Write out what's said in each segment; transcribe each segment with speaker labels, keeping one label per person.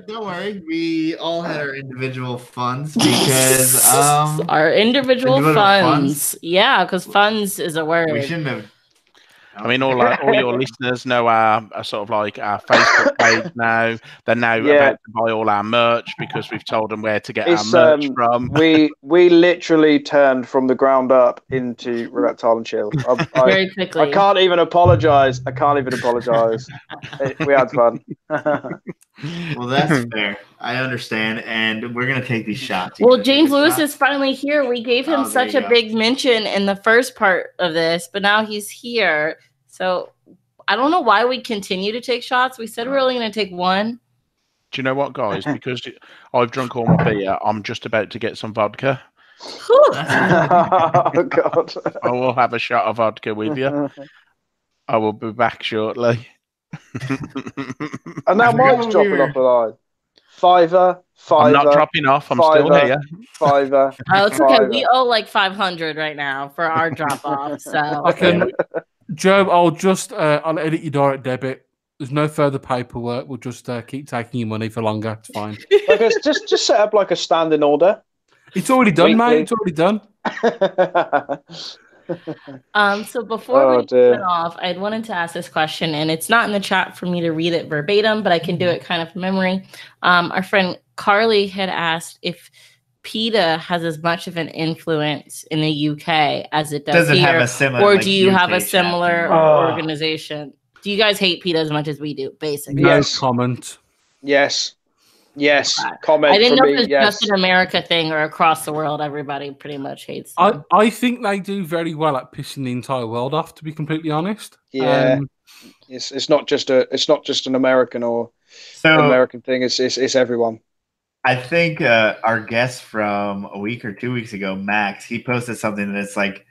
Speaker 1: Don't worry. We all had our individual funds because
Speaker 2: our individual funds. Yeah, because funds is a word.
Speaker 1: We shouldn't have.
Speaker 3: I mean, all your listeners know our sort of like our Facebook page now. They're now about to buy all our merch because we've told them where to get our merch from.
Speaker 4: We literally turned from the ground up into Reptile N Chill.
Speaker 2: Very quickly.
Speaker 4: I can't even apologize. We had fun.
Speaker 1: Well, that's fair. I understand, and we're gonna take these shots.
Speaker 2: Well, James Lewis is finally here. We gave him such a big mention in the first part of this, but now he's here. So I don't know why we continue to take shots. We said we were only going to take one.
Speaker 3: Do you know what, guys? Because I've drunk all my beer, I'm just about to get some vodka.
Speaker 4: Oh, God.
Speaker 3: I will have a shot of vodka with you. I will be back shortly.
Speaker 4: And now Mike's dropping off a line. Fiver.
Speaker 3: I'm not dropping off. I'm still here.
Speaker 4: Fiver.
Speaker 2: Oh, it's okay. We owe like 500 right now for our drop off. So
Speaker 5: Joe, I'll edit your direct debit. There's no further paperwork. We'll just keep taking your money for longer. It's fine.
Speaker 4: Okay, just set up like a standing order.
Speaker 5: It's already done, mate. It's already done.
Speaker 2: So before we turn off, I wanted to ask this question, and it's not in the chat for me to read it verbatim, but I can do it kind of from memory. Our friend Carly had asked if PETA has as much of an influence in the UK as it does here,
Speaker 1: have a similar,
Speaker 2: or do you have a similar organization? Do you guys hate PETA as much as we do, basically?
Speaker 5: Yes. Comment.
Speaker 4: Yes. Comment.
Speaker 2: I didn't know if
Speaker 4: it's
Speaker 2: just an America thing or across the world. Everybody pretty much hates them.
Speaker 5: I think they do very well at pissing the entire world off, to be completely honest.
Speaker 4: Yeah. It's not just an American or American thing. It's everyone.
Speaker 1: I think our guest from a week or 2 weeks ago, Max, he posted something that's like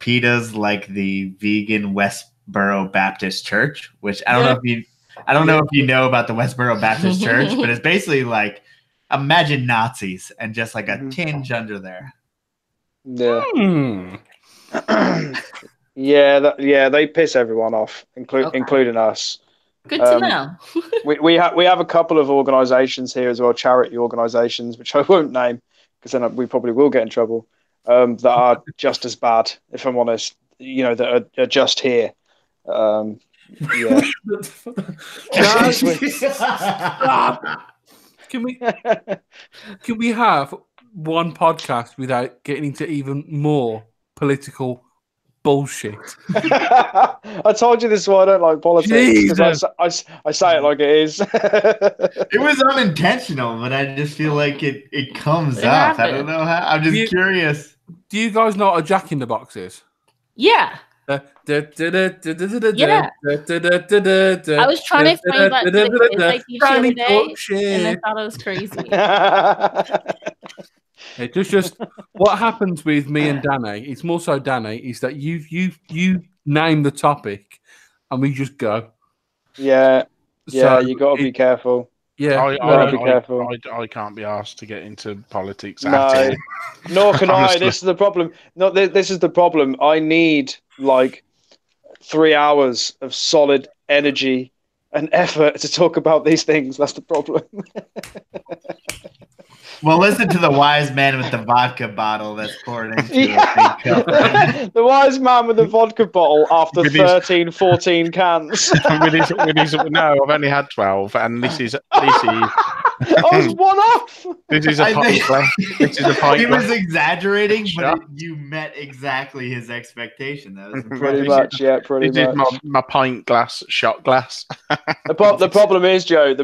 Speaker 1: PETA's like the vegan Westboro Baptist Church, which I don't know if you know about the Westboro Baptist Church, but it's basically like imagine Nazis and just like a tinge under there.
Speaker 4: Yeah. Yeah, they piss everyone off, including us.
Speaker 2: Good to know.
Speaker 4: we have a couple of organisations here as well, charity organisations, which I won't name because then we probably will get in trouble. That are just as bad, if I'm honest. That are just here. Yeah.
Speaker 5: Can we have one podcast without getting into even more political bullshit?
Speaker 4: I told you this is why I don't like politics, because I say it like it is.
Speaker 1: It was unintentional, but I just feel like it comes out. I don't know how. I'm just curious.
Speaker 5: Do you guys know what a Jack in the Box is?
Speaker 2: Yeah. I was trying to explain that to the kids I teach the other day, and they thought it was crazy.
Speaker 5: It's just what happens with me and Danny. It's more so Danny is that you name the topic, and we just go.
Speaker 4: Yeah, so you got to be careful.
Speaker 5: Yeah,
Speaker 4: be careful.
Speaker 3: I can't be asked to get into politics.
Speaker 4: No, nor can I. This is the problem. No, this is the problem. I need like 3 hours of solid energy and effort to talk about these things. That's the problem.
Speaker 1: Well, listen to the wise man with the vodka bottle that's poured into
Speaker 4: the wise man with the vodka bottle after 13, 14 cans.
Speaker 3: No, I've only had 12, and this is.
Speaker 4: I was one off.
Speaker 3: This is a pint glass. This is a pint
Speaker 1: He
Speaker 3: glass.
Speaker 1: was exaggerating, but you met exactly his expectation. That was
Speaker 4: pretty much, yeah, pretty
Speaker 3: this
Speaker 4: much.
Speaker 3: Is my pint glass, shot glass.
Speaker 4: The problem is, Joe,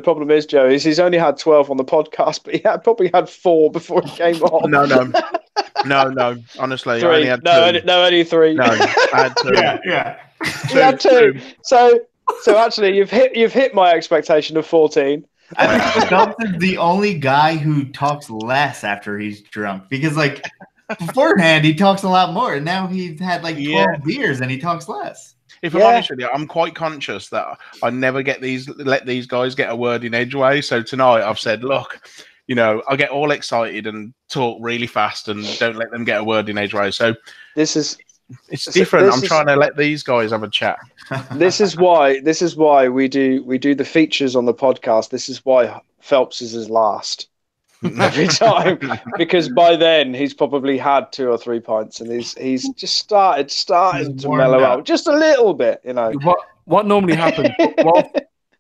Speaker 4: is he's only had 12 on the podcast, but he probably had 4 before he came on.
Speaker 3: No. Honestly,
Speaker 4: 3.
Speaker 3: I only had 2.
Speaker 4: Only 3.
Speaker 3: No, I had 2.
Speaker 1: Yeah.
Speaker 4: He had 2. So actually, you've hit my expectation of 14.
Speaker 1: I think Phelps is the only guy who talks less after he's drunk, because like beforehand he talks a lot more, and now he's had like 12 beers and he talks less.
Speaker 3: If I'm honest with you, I'm quite conscious that I never let these guys get a word in edgeway. So tonight I've said, look, I get all excited and talk really fast and don't let them get a word in edgeway. So
Speaker 4: this is
Speaker 3: it's different. I'm trying to let these guys have a chat.
Speaker 4: This is why we do the features on the podcast. This is why Phelps is his last every time, because by then he's probably had 2 or 3 pints and he's just starting to mellow out just a little bit, you know.
Speaker 5: What normally happens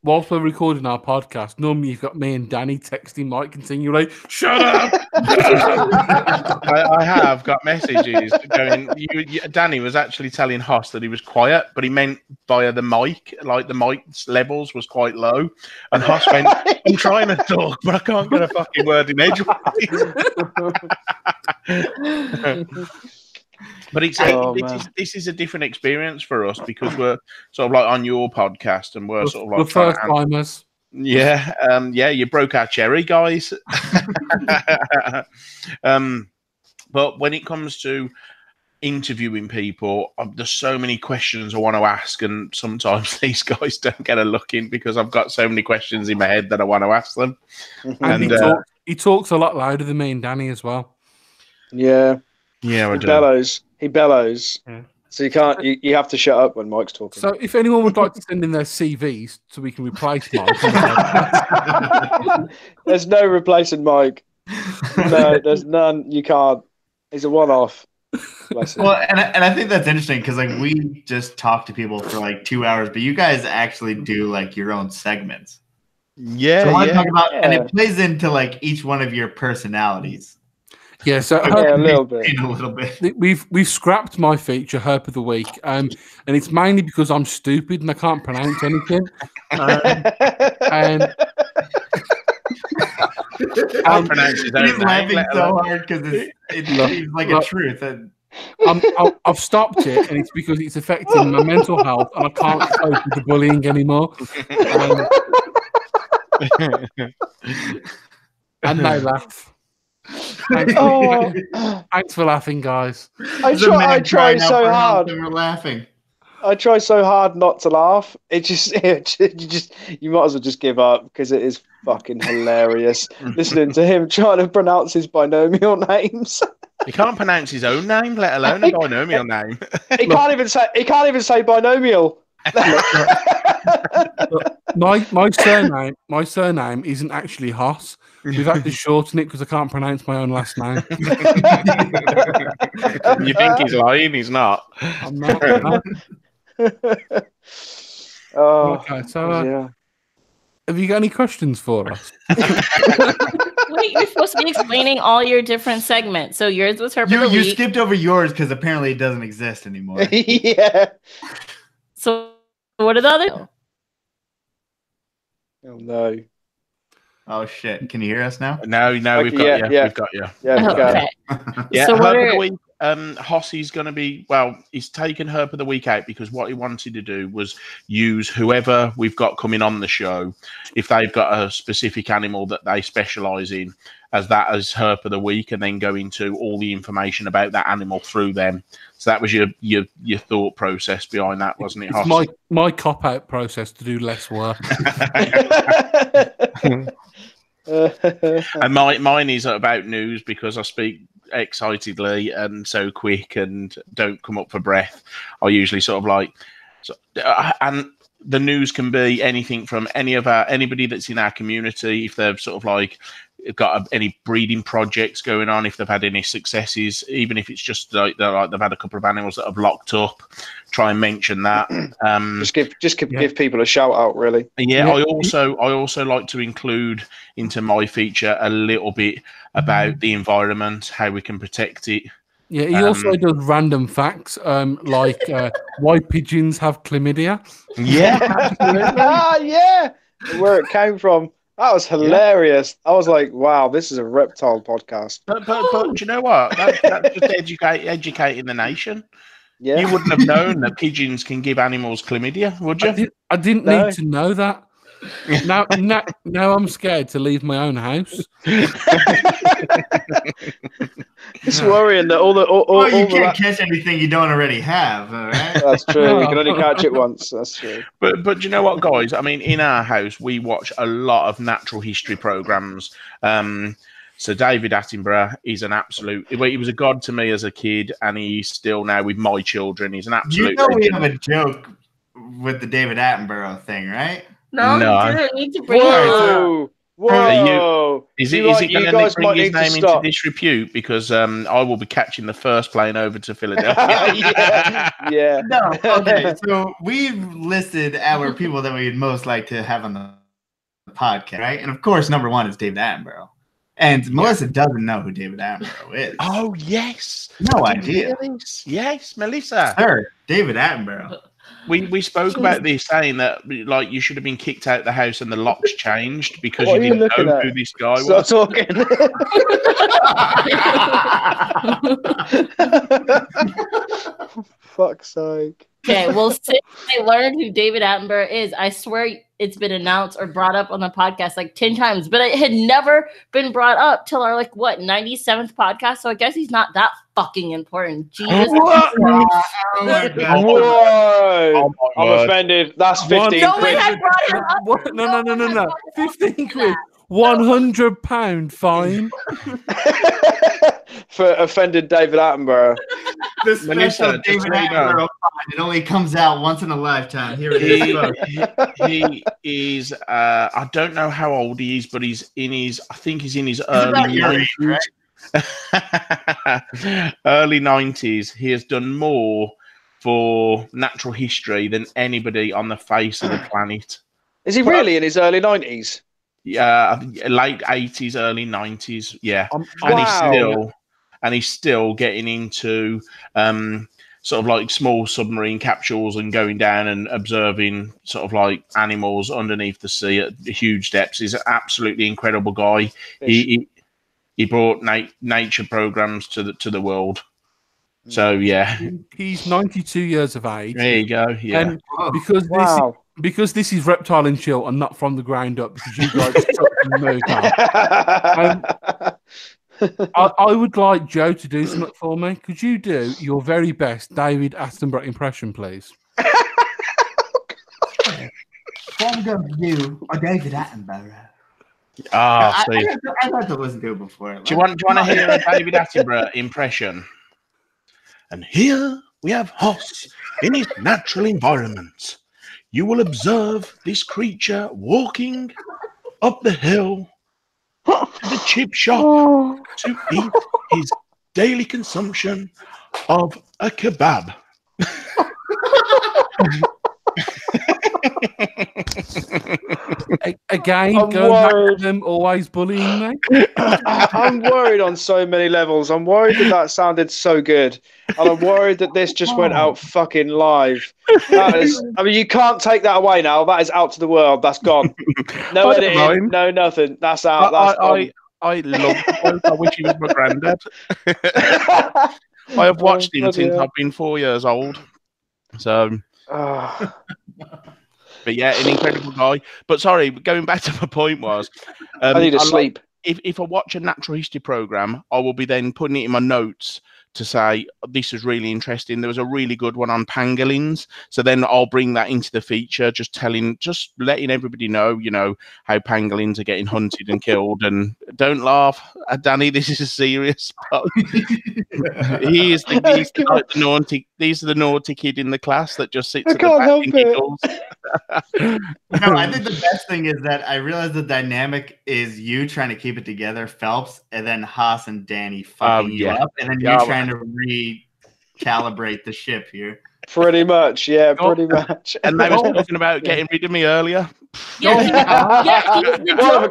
Speaker 5: whilst we're recording our podcast, normally you've got me and Danny texting Mike continually, shut up!
Speaker 3: I have got messages going, Danny was actually telling Hoss that he was quiet, but he meant via the mic, like the mic's levels was quite low. And Hoss went, I'm trying to talk, but I can't get a fucking word in edgeways. But this is a different experience for us because we're sort of like on your podcast and we're sort of like
Speaker 5: the first timers.
Speaker 3: Yeah, you broke our cherry, guys. But when it comes to interviewing people, there's so many questions I want to ask, and sometimes these guys don't get a look in because I've got so many questions in my head that I want to ask them.
Speaker 5: And he talks a lot louder than me and Danny as well.
Speaker 4: Yeah.
Speaker 3: Yeah,
Speaker 4: He bellows. Yeah. So you have to shut up when Mike's talking.
Speaker 5: So if anyone would like to send in their CVs so we can replace Mike.
Speaker 4: There's no replacing Mike. No, there's none. You can't. He's a one-off.
Speaker 1: Well, and I think that's interesting because like we just talk to people for like 2 hours, but you guys actually do like your own segments.
Speaker 3: Yeah.
Speaker 1: So I want to talk about, and it plays into like each one of your personalities.
Speaker 5: Yeah, so
Speaker 4: a little bit.
Speaker 5: We've scrapped my feature, Herp of the Week, and it's mainly because I'm stupid and I can't pronounce anything. And
Speaker 3: I'll pronounce his own
Speaker 1: he's laughing so hard because it's like a truth. And
Speaker 5: I've stopped it, and it's because it's affecting my mental health, and I can't cope with the bullying anymore. And they laugh. Thanks for laughing, guys.
Speaker 4: I try so hard.
Speaker 1: We're laughing.
Speaker 4: I try so hard not to laugh. You might as well just give up because it is fucking hilarious listening to him trying to pronounce his binomial names.
Speaker 3: He can't pronounce his own name, let alone a binomial name.
Speaker 4: He can't even say binomial.
Speaker 5: My surname isn't actually Hoss. We've had to shorten it because I can't pronounce my own last name.
Speaker 3: You think he's lying? He's not.
Speaker 5: I'm not. Okay, so have you got any questions for us?
Speaker 2: Wait, you're supposed to be explaining all your different segments. So yours was Herp of the Week.
Speaker 1: You skipped over yours because apparently it doesn't exist anymore.
Speaker 4: Yeah.
Speaker 2: So what are the other?
Speaker 4: Oh no.
Speaker 1: Oh shit! Can you hear us now?
Speaker 3: No,
Speaker 4: okay,
Speaker 3: we've got you.
Speaker 4: Yeah.
Speaker 3: We've got you.
Speaker 4: Yeah,
Speaker 2: okay.
Speaker 3: Yeah.
Speaker 2: So
Speaker 3: Herp of the Week. Hossie's going to be he's taken Herp of the Week out because what he wanted to do was use whoever we've got coming on the show, if they've got a specific animal that they specialise in, as Herp of the Week, and then go into all the information about that animal through them. So that was your thought process behind that, wasn't it, Hoss?
Speaker 5: It's my cop-out process to do less work.
Speaker 3: And mine is about news because I speak excitedly and so quick and don't come up for breath. I usually sort of and the news can be anything from anybody that's in our community, if they've sort of like got any breeding projects going on, if they've had any successes, even if it's just like they've had a couple of animals that have locked up, try and mention that.
Speaker 4: Just give people a shout out, really.
Speaker 3: Yeah. I also like to include into my feature a little bit about the environment, how we can protect it.
Speaker 5: Yeah, he also does random facts, like why pigeons have chlamydia.
Speaker 3: Yeah.
Speaker 4: Yeah, where it came from. That was hilarious. Yeah. I was like, wow, this is a reptile podcast.
Speaker 3: But do you know what? That's just educating the nation.
Speaker 4: Yeah.
Speaker 3: You wouldn't have known that pigeons can give animals chlamydia, would you?
Speaker 5: I didn't need to know that. Now I'm scared to leave my own house.
Speaker 4: It's worrying that
Speaker 1: you can't catch anything you don't already have. All right?
Speaker 4: That's true. You can only catch it once. That's true.
Speaker 3: But do you know what, guys? I mean, in our house, we watch a lot of natural history programs. So David Attenborough is an absolute. He was a god to me as a kid, and he's still now with my children. He's an absolute.
Speaker 1: We have a joke with the David Attenborough thing, right?
Speaker 2: No, you didn't need to bring it up.
Speaker 4: Whoa!
Speaker 3: Is it going to bring his name into disrepute? Because I will be catching the first plane over to Philadelphia.
Speaker 4: Yeah.
Speaker 1: No, okay. So we've listed our people that we'd most like to have on the podcast, right? And of course, number one is David Attenborough. And Melissa doesn't know who David Attenborough is.
Speaker 3: Oh, yes.
Speaker 1: No idea.
Speaker 3: Yes, Melissa.
Speaker 1: Sir, David Attenborough.
Speaker 3: We spoke about this, saying that like you should have been kicked out of the house and the locks changed because you didn't know who this guy was.
Speaker 4: Stop talking. Fuck's sake.
Speaker 2: Okay, well, since I learned who David Attenborough is, I swear it's been announced or brought up on the podcast like 10 times, but it had never been brought up till our 97th podcast. So I guess he's not that fucking important. Jesus.
Speaker 1: Oh my God.
Speaker 4: Whoa. I'm offended. That's 15
Speaker 2: No
Speaker 4: quid.
Speaker 2: one had brought him up.
Speaker 5: No. 15 quid. £100 fine.
Speaker 4: For offended David Attenborough.
Speaker 1: The special David Attenborough fine. It only comes out once in a lifetime. Here it is.
Speaker 3: He is, I don't know how old he is, but he's in his early 90s.
Speaker 1: Right?
Speaker 3: Early 90s. He has done more for natural history than anybody on the face of the planet.
Speaker 4: Is he really in his early 90s?
Speaker 3: Yeah, late 80s, early 90s. Yeah, and he's still getting into sort of like small submarine capsules and going down and observing sort of like animals underneath the sea at huge depths. He's an absolutely incredible guy. He brought nature programs to the world. So yeah,
Speaker 5: he's 92 years of age.
Speaker 3: There you go. Yeah,
Speaker 5: and because this is Reptile N Chill and not from the ground up, because you guys I would like Joe to do something for me. Could you do your very best David Attenborough impression, please?
Speaker 1: I'm going to do a David Attenborough.
Speaker 3: I
Speaker 1: had to listen to it before.
Speaker 3: Do you want to hear a David Attenborough impression? And here we have Hoss in his natural environment. You will observe this creature walking up the hill to the chip shop to eat his daily consumption of a kebab.
Speaker 5: Again, going back to them always bullying me.
Speaker 4: I'm worried on so many levels. I'm worried that sounded so good, and I'm worried that this just went out fucking live. That is, I mean, you can't take that away now. That is out to the world. That's gone. No editing, no nothing. That's out. That's gone.
Speaker 3: I love him. I wish he was my granddad. I have watched him since I've been 4 years old. So. But yeah, an incredible guy. But sorry, going back to my point was,
Speaker 4: I need to sleep.
Speaker 3: If I watch a natural history program, I will be then putting it in my notes to say this is really interesting. There was a really good one on pangolins, so then I'll bring that into the feature, just letting everybody know, how pangolins are getting hunted and killed. And don't laugh, Danny. This is serious. He's the naughty. These are the naughty kid in the class that just sits at the back and giggles.
Speaker 1: No, I think the best thing is that I realize the dynamic is you trying to keep it together, Phelps, and then Haas and Danny fucking you up, and then you're trying to recalibrate the ship here.
Speaker 4: Pretty much, yeah, pretty much.
Speaker 3: And they were talking about getting rid of me earlier.
Speaker 4: One of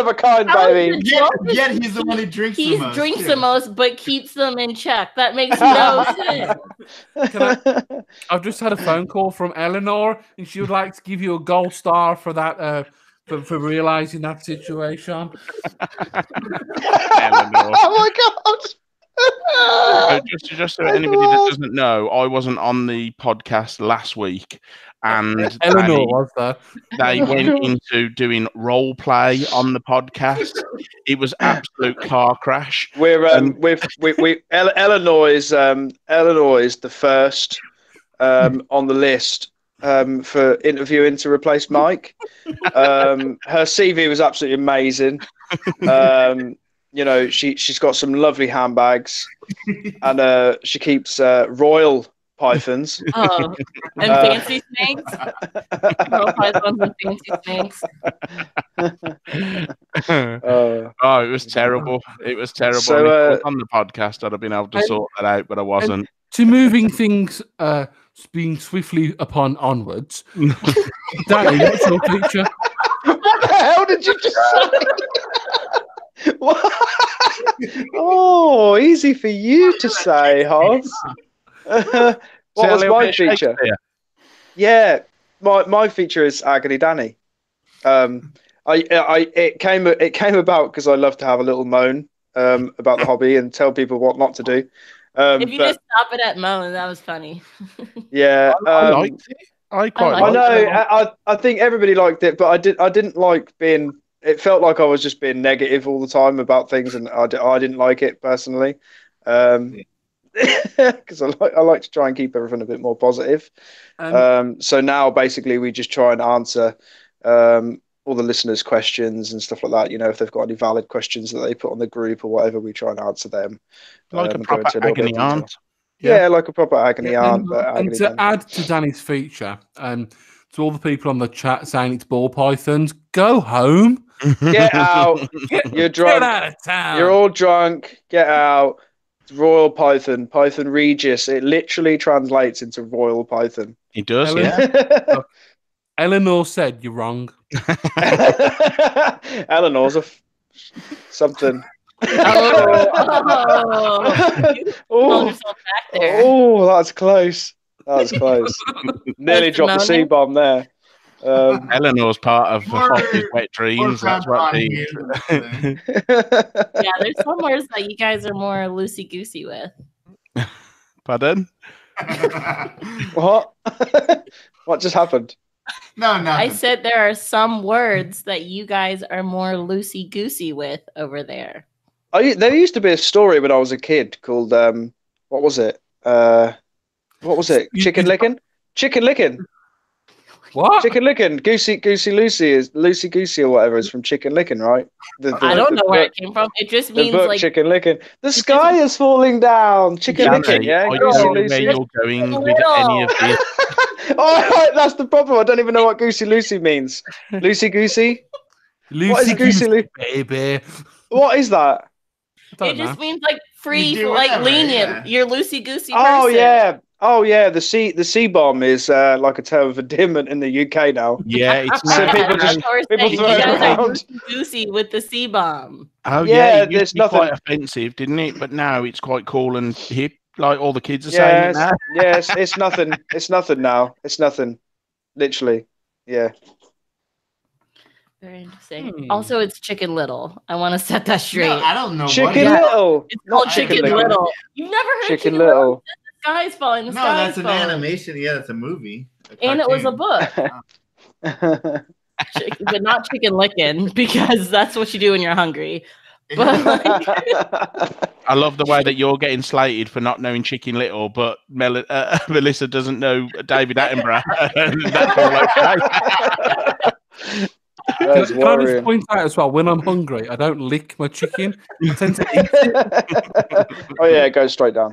Speaker 4: a kind, baby.
Speaker 1: Yet he's the one who drinks the most.
Speaker 2: He drinks the most, but keeps them in check. That makes no sense.
Speaker 5: I've just had a phone call from Eleanor, and she would like to give you a gold star for that, for realizing that situation.
Speaker 3: Eleanor.
Speaker 4: Oh my God.
Speaker 3: Just so anybody that doesn't know, I wasn't on the podcast last week, and
Speaker 5: Eleanor was there.
Speaker 3: They went into doing role play on the podcast. It was absolute car crash.
Speaker 4: Eleanor is the first on the list for interviewing to replace Mike. Her CV was absolutely amazing. you know, she's got some lovely handbags, and she keeps royal pythons.
Speaker 2: Oh, and fancy snakes. Royal pythons and fancy snakes.
Speaker 3: Oh, it was terrible. It was terrible.
Speaker 4: So,
Speaker 3: if I was on the podcast, I'd have been able to sort that out, but I wasn't.
Speaker 5: To moving things being swiftly upon onwards. Danny, what's your feature?
Speaker 4: What the hell did you just say? What? Oh, easy for you to say, Hans. What was my feature? Yeah, my feature is Agony Danny. It came about because I love to have a little moan about the hobby and tell people what not to do.
Speaker 2: If you just stop it at moan, that was funny.
Speaker 4: Yeah,
Speaker 3: I liked it. I
Speaker 4: know. I think everybody liked it, but I didn't like being. It felt like I was just being negative all the time about things, and I didn't like it personally. Because I like to try and keep everything a bit more positive. So now basically we just try and answer all the listeners' questions and stuff like that. You know, if they've got any valid questions that they put on the group or whatever, we try and answer them.
Speaker 3: Like a proper agony aunt.
Speaker 4: Yeah, like a proper agony aunt.
Speaker 5: And to add to Danny's feature, to all the people on the chat saying it's ball pythons, go home.
Speaker 4: Get out. You're drunk.
Speaker 5: Get out of town.
Speaker 4: You're all drunk. Get out. It's Royal Python, Python Regis. It literally translates into Royal Python.
Speaker 3: It does, yeah.
Speaker 5: Eleanor said you're wrong.
Speaker 4: Eleanor's something. Oh, that's close. That was close. Nearly dropped the C-bomb there.
Speaker 3: Eleanor's part of Hoppy's wet dreams. That's what
Speaker 2: Yeah, there's some words that you guys are more loosey goosey with.
Speaker 3: Pardon?
Speaker 4: What? What just happened?
Speaker 1: No.
Speaker 4: I
Speaker 2: said there are some words that you guys are more loosey goosey with over there.
Speaker 4: There used to be a story when I was a kid called what was it? Chicken licking? Chicken licking.
Speaker 5: What?
Speaker 4: Chicken licking. Goosey Lucy is Lucy Goosey or whatever is from Chicken licking, right?
Speaker 2: I don't know where it came from. It just means like
Speaker 4: chicken licking. The sky is falling down. Chicken licking, yeah.
Speaker 3: I don't know where you're going with any of this.
Speaker 4: Oh, that's the problem. I don't even know what Goosey Lucy means. Lucy Goosey? What is Goosey Lucy?
Speaker 5: Baby.
Speaker 4: What is that?
Speaker 2: It just means like free, like lenient. Yeah. You're loosey goosey.
Speaker 4: Oh yeah. The C-bomb is like a term of endearment in the UK now.
Speaker 3: Yeah, it's
Speaker 4: so people throw it around.
Speaker 2: Goosey with the C-bomb.
Speaker 3: Oh yeah, it used to be quite offensive, didn't it? But now it's quite cool and hip. Like all the kids are saying it now.
Speaker 4: Yes, it's nothing. It's nothing now. It's nothing. Literally. Yeah.
Speaker 2: Very interesting. Also, it's Chicken Little. I want to set that straight.
Speaker 1: No, I don't know.
Speaker 4: Chicken Little.
Speaker 2: It's called Chicken Little. You've never heard
Speaker 4: Chicken Little.
Speaker 2: The sky's falling. The sky's
Speaker 1: falling. An animation. Yeah, that's a movie.
Speaker 2: And it was a book. But not Chicken Licking, because that's what you do when you're hungry. But
Speaker 3: I love the way that you're getting slated for not knowing Chicken Little, but Melissa doesn't know David Attenborough. That's all okay.
Speaker 5: Can I just point out as well, when I'm hungry, I don't lick my chicken. I tend to eat it.
Speaker 4: Oh yeah, it goes straight down.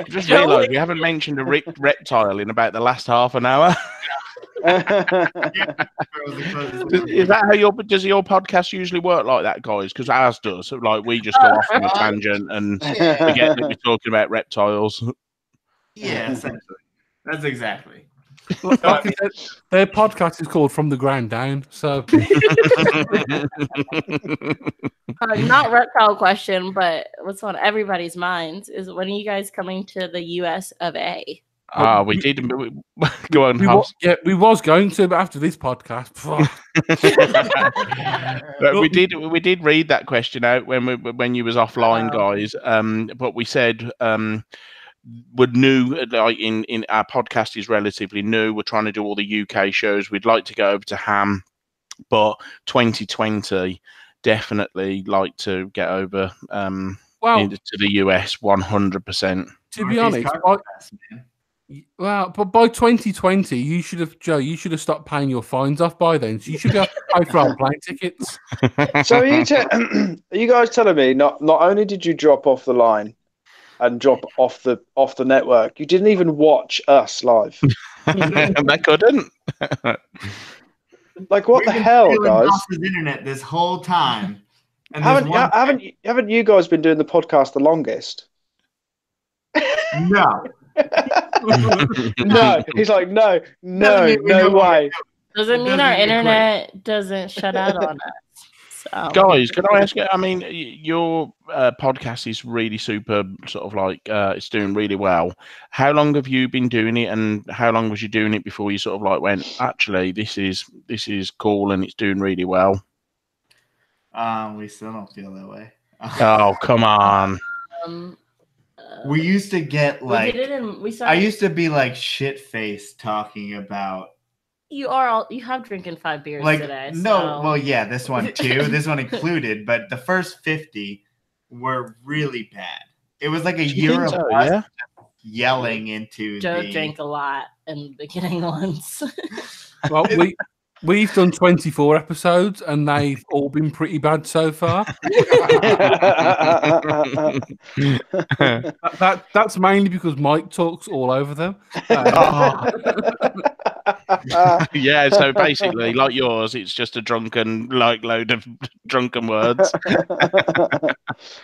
Speaker 3: Just realised we haven't mentioned a reptile in about the last half an hour. Is that how does your podcast usually work like that, guys? Because ours does. Like we just go off on a tangent and forget that we're talking about reptiles.
Speaker 1: Yeah, essentially. That's exactly.
Speaker 5: Their podcast is called From the Ground Down. So,
Speaker 2: not reptile question, but what's on everybody's minds is when are you guys coming to the US of A?
Speaker 3: We did. Go on,
Speaker 5: we was going to, but after this podcast,
Speaker 3: we did read that question out when you was offline, guys. But we said we're new, like in our podcast is relatively new. We're trying to do all the UK shows. We'd like to go over to Ham, but 2020 definitely like to get over to the US 100%.
Speaker 5: To be honest, but by 2020, you should have stopped paying your fines off by then. So you should go. pay for our plane tickets.
Speaker 4: So are you guys telling me not only did you drop off the line and drop off the network, you didn't even watch us live?
Speaker 3: I couldn't.
Speaker 4: Like, what the hell, guys?
Speaker 1: His internet this whole time. And
Speaker 4: haven't you guys been doing the podcast the longest?
Speaker 1: No.
Speaker 4: No. He's like, no way.
Speaker 2: Doesn't mean our internet doesn't shut out on us. So.
Speaker 3: Guys, can I ask you? I mean, your podcast is really super, sort of like it's doing really well. How long have you been doing it, and how long was you doing it before you sort of like went, actually, this is cool and it's doing really well?
Speaker 1: We still don't feel that way.
Speaker 3: Oh, come on.
Speaker 1: We used to get like
Speaker 2: I
Speaker 1: used to be like shit faced talking about.
Speaker 2: You have drinking 5 beers today.
Speaker 1: No, well, yeah, this one too. This one included, but the first 50 were really bad. It was like a year of us yelling into.
Speaker 2: Joe drank a lot in the beginning once.
Speaker 5: Well, we've done 24 episodes, and they've all been pretty bad so far. That's mainly because Mike talks all over them.
Speaker 3: Yeah, so basically, like yours, it's just a drunken, like, load of drunken words.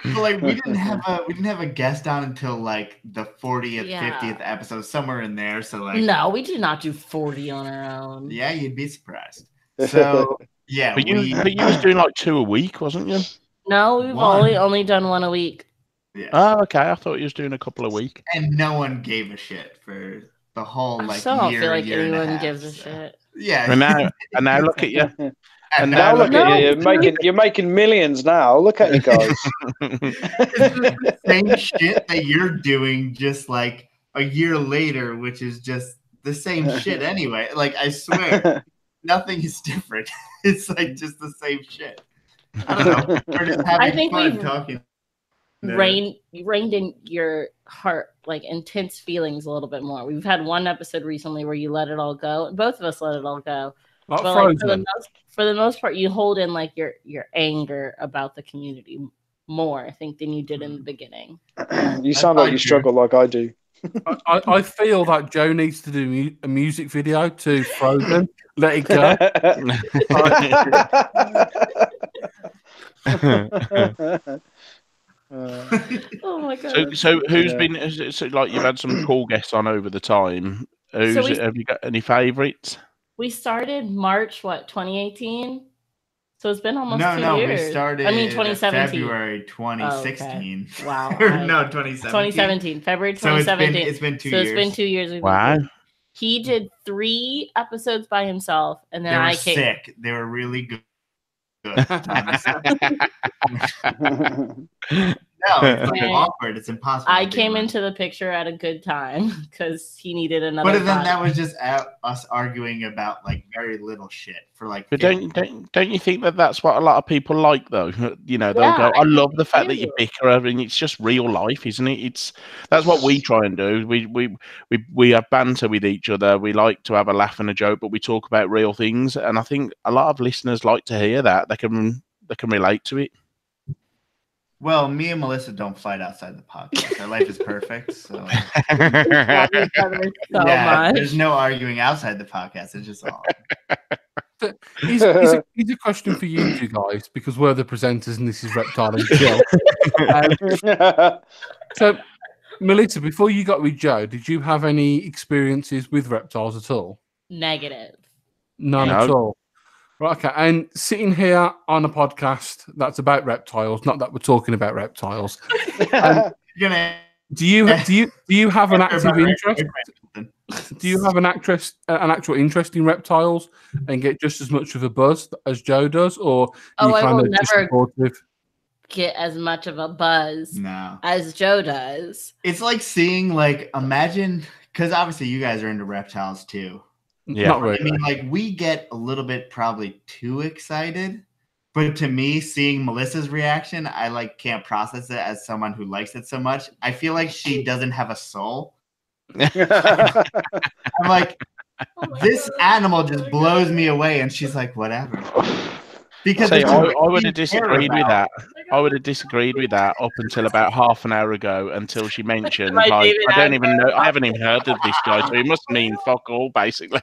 Speaker 1: Like we didn't have a guest on until like the 40th, 50th episode, somewhere in there. So like,
Speaker 2: no, we did not do 40 on our own.
Speaker 1: Yeah, you'd be surprised. So yeah,
Speaker 3: but you was doing like 2 a week, wasn't you?
Speaker 2: No, we've only done 1 a week.
Speaker 1: Yeah.
Speaker 3: Oh, okay. I thought you was doing a couple a week.
Speaker 1: And no one gave a shit for the whole like
Speaker 2: I still don't
Speaker 1: year,
Speaker 2: feel like
Speaker 1: year
Speaker 2: anyone
Speaker 1: and a half,
Speaker 2: gives a shit.
Speaker 1: Yeah.
Speaker 3: And now look at you.
Speaker 4: And now look at you. You're making millions now. Look at you guys.
Speaker 1: It's the same shit that you're doing just like a year later, which is just the same shit anyway. Like I swear, nothing is different. It's like just the same shit. I don't know. We're just having fun talking.
Speaker 2: Reined in your heart, like intense feelings a little bit more. We've had 1 episode recently where you let it all go. Both of us let it all go. But like, for the most part, you hold in like your anger about the community more, I think, than you did in the beginning.
Speaker 4: You sound like you struggle like I do.
Speaker 5: I feel that Joe needs to do a music video to Frozen. Let it go.
Speaker 2: Oh my god!
Speaker 3: So who's been? So like you've had some cool guests on over the time. Have you got any favourites?
Speaker 2: We started March 2018. So it's been almost 2 years.
Speaker 1: No, we started.
Speaker 2: 2017.
Speaker 1: February 2016.
Speaker 2: Oh, okay. Wow.
Speaker 1: No, 2017.
Speaker 2: 2017. February 2017.
Speaker 1: So it's been 2 years.
Speaker 2: So it's been 2 years.
Speaker 3: Wow.
Speaker 2: He did 3 episodes by himself, and then I came.
Speaker 1: Sick. They were really good. No, it's like awkward. It's impossible.
Speaker 2: I came into the picture at a good time because he needed another.
Speaker 1: But then that was just us arguing about like very little shit for like.
Speaker 3: But don't you think that that's what a lot of people like though? You know, they'll go, "I love the fact that you bicker," and it's just real life, isn't it? That's what we try and do. We have banter with each other. We like to have a laugh and a joke, but we talk about real things, and I think a lot of listeners like to hear that. They can relate to it.
Speaker 1: Well, me and Melissa don't fight outside the podcast. Our life is perfect. So, there's no arguing outside the podcast. It's just all.
Speaker 5: Here's a question for you two guys, because we're the presenters and this is Reptile N Chill. So, Melissa, before you got with Joe, did you have any experiences with reptiles at all?
Speaker 2: Negative.
Speaker 5: None at all. Right, okay, and sitting here on a podcast that's about reptiles, not that we're talking about reptiles. Do you have an active interest? Do you have an actual interest in reptiles and get just as much of a buzz as Joe does, or
Speaker 2: I will never get as much of a buzz as Joe does.
Speaker 1: It's like seeing, like, imagine, because obviously you guys are into reptiles too.
Speaker 5: Yeah, not really.
Speaker 1: I mean, like, we get a little bit probably too excited, but to me, seeing Melissa's reaction, I like can't process it as someone who likes it so much. I feel like she doesn't have a soul. I'm like, This animal just blows me away, and she's like, whatever. Because
Speaker 3: see, I would have disagreed with that. I would have disagreed with that up until about half an hour ago, until she mentioned, like, I don't even know, I haven't even heard of this guy, so he must mean fuck all, basically.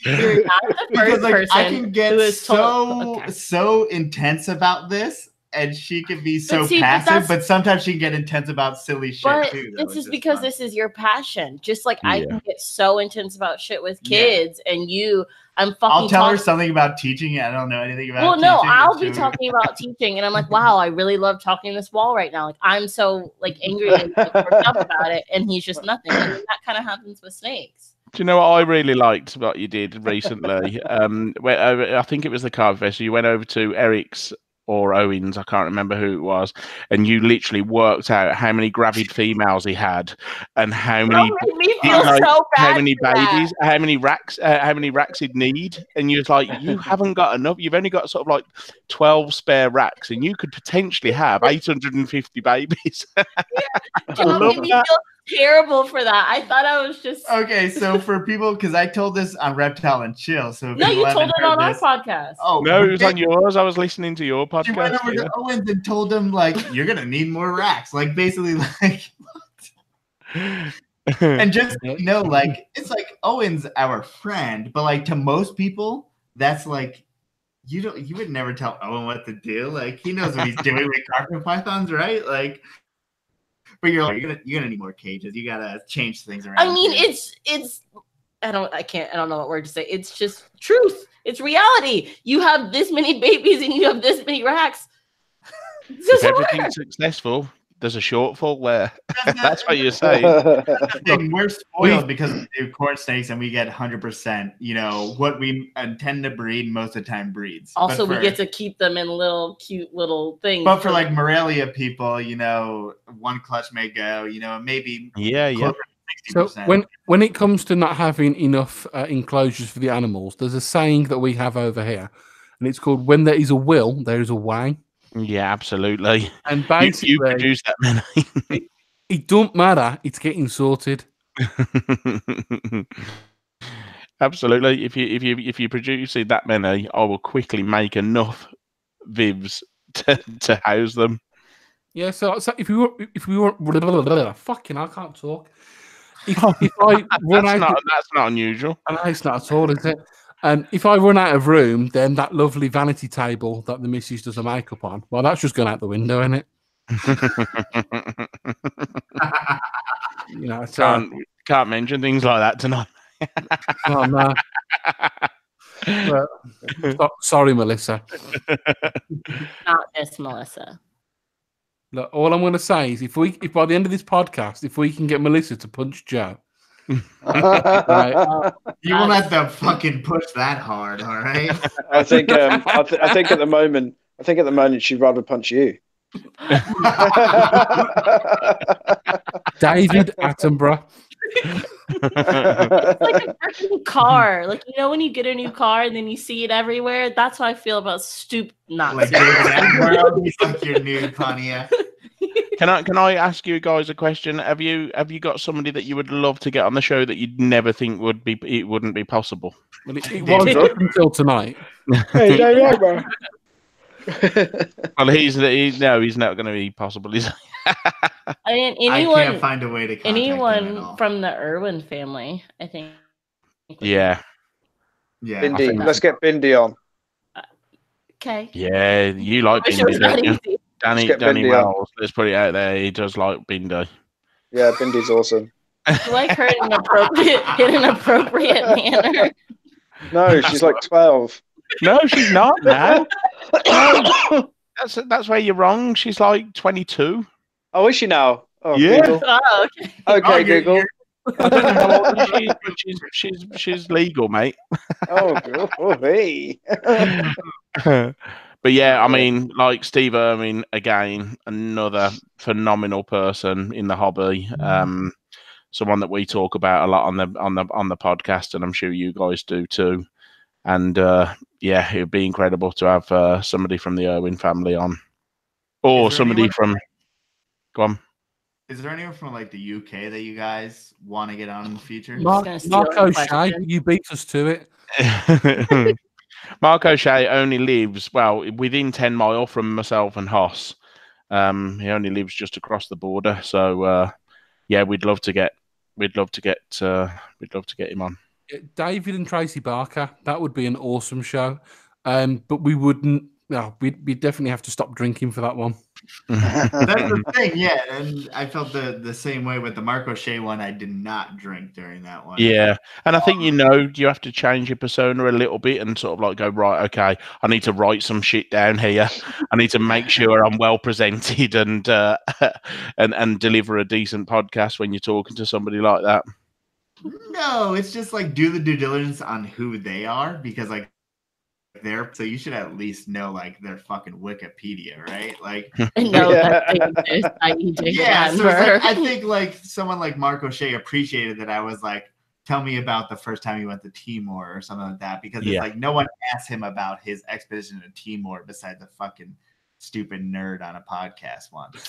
Speaker 2: You're not the
Speaker 1: because like
Speaker 2: person
Speaker 1: I can get
Speaker 2: so
Speaker 1: so intense about this, and she can be so
Speaker 2: see,
Speaker 1: passive, but sometimes she can get intense about silly shit too.
Speaker 2: This is because this is your passion. Just like I can get so intense about shit with kids, and I'm fucking.
Speaker 1: I'll tell her something about teaching. I don't know anything about.
Speaker 2: Well, no, I'll be talking about teaching, and I'm like, wow, I really love talking to this wall right now. Like, I'm so like angry and like, worked up about it, and he's just nothing. And that kind of happens with snakes.
Speaker 3: Do you know what I really liked what you did recently? I think it was the Carve Fest. You went over to Eric's or Owen's, I can't remember who it was, and you literally worked out how many gravid females he had and how many how many babies, how many racks he'd need, and you're like, you haven't got enough. You've only got sort of like 12 spare racks, and you could potentially have 850 babies.
Speaker 2: I love that. Terrible for that. I thought I was just
Speaker 1: okay. So for people, because I told this on Reptile N Chill. So
Speaker 2: no, you told it on our podcast.
Speaker 1: Oh
Speaker 3: no, it was on yours. I was listening to your podcast.
Speaker 1: She went over to Owens and told him like, "You're gonna need more racks." Like basically, like, and just like it's like Owen's our friend, but like to most people, that's like you would never tell Owen what to do. Like he knows what he's doing with carpet pythons, right? Like. But you're like, you're gonna need more cages. You gotta change things around.
Speaker 2: I mean, it's I don't know what word to say. It's just truth. It's reality. You have this many babies and you have this many racks.
Speaker 3: If everything's successful, there's a shortfall there. That's what you're saying.
Speaker 1: We're spoiled because we do corn snakes and we get 100%, what we intend to breed most of the time breeds.
Speaker 2: Also, we get to keep them in cute little things.
Speaker 1: But for like Morelia people, one clutch may go, maybe.
Speaker 3: Yeah.
Speaker 5: So when it comes to not having enough enclosures for the animals, there's a saying that we have over here, and it's called, when there is a will, there is a way.
Speaker 3: Yeah, absolutely.
Speaker 5: And basically,
Speaker 3: you produce that many.
Speaker 5: It don't matter. It's getting sorted.
Speaker 3: Absolutely. If you produce that many, I will quickly make enough vivs to house them.
Speaker 5: Yeah. So if we were fucking, I can't talk. If I run
Speaker 3: that's not unusual.
Speaker 5: I know it's not at all, is it? And if I run out of room, then that lovely vanity table that the missus does her makeup on, well, that's just gone out the window, isn't it?
Speaker 3: Can't mention things like that tonight.
Speaker 5: Oh no. Well, sorry, Melissa.
Speaker 2: Not just Melissa.
Speaker 5: Look, all I'm going to say is, if by the end of this podcast, if we can get Melissa to punch Joe.
Speaker 1: Right. You won't have to fucking push that hard, all right?
Speaker 4: I think at the moment she'd rather punch you.
Speaker 5: David Attenborough.
Speaker 2: It's like a freaking car. Like, when you get a new car and then you see it everywhere, that's how I feel about
Speaker 1: like David Attenborough. He's like your new Pontiac.
Speaker 3: Can I ask you guys a question? Have you got somebody that you would love to get on the show that you'd never think wouldn't be possible?
Speaker 5: Well, it was up until tonight.
Speaker 4: Hey, David.
Speaker 3: Well, he's not going to be possible, is he?
Speaker 2: I
Speaker 1: can't find a way to contact
Speaker 2: anyone from the Irwin family, I think.
Speaker 3: Yeah.
Speaker 4: Bindi. Let's get Bindi on.
Speaker 2: Okay.
Speaker 3: Yeah, you like Bindi, don't you? Danny Wells, let's put it out there. He does like Bindi.
Speaker 4: Yeah, Bindi's awesome.
Speaker 2: You like her in an appropriate manner.
Speaker 4: No, she's like 12.
Speaker 3: No, she's not now. That's where you're wrong. She's like 22.
Speaker 4: Oh, is she now? Oh,
Speaker 3: yeah.
Speaker 4: Google.
Speaker 2: Oh, okay.
Speaker 4: Okay, Google.
Speaker 3: I don't know how old she's legal, mate.
Speaker 4: Hey.
Speaker 3: But yeah, I mean, like Steve Irwin, again, another phenomenal person in the hobby. Someone that we talk about a lot on the podcast, and I'm sure you guys do too. And yeah, it would be incredible to have somebody from the Irwin family on, or somebody from. Go on.
Speaker 1: Is there anyone from like the UK that you guys want to get on in the future?
Speaker 5: Mark O'Shea, you beat us to it.
Speaker 3: Mark O'Shea only lives within 10 miles from myself and Hoss. He only lives just across the border, so yeah, we'd love to get him on.
Speaker 5: David and Tracy Barker, that would be an awesome show. But we wouldn't. No, we'd definitely have to stop drinking for that one.
Speaker 1: That's the thing, yeah. And I felt the same way with the Mark O'Shea one. I did not drink during that one.
Speaker 3: Yeah, and I think you have to change your persona a little bit and sort of like go, right, okay, I need to write some shit down here. I need to make sure I'm well presented and and deliver a decent podcast when you're talking to somebody like that.
Speaker 1: No, it's just like do the due diligence on who they are, because like so you should at least know like their fucking Wikipedia, right? Like
Speaker 2: know that they exist.
Speaker 1: Yeah, so like, I think like someone like Mark O'Shea appreciated that I was like, tell me about the first time you went to Timor or something like that, because it's like no one asked him about his expedition to Timor besides the fucking stupid nerd on a podcast once.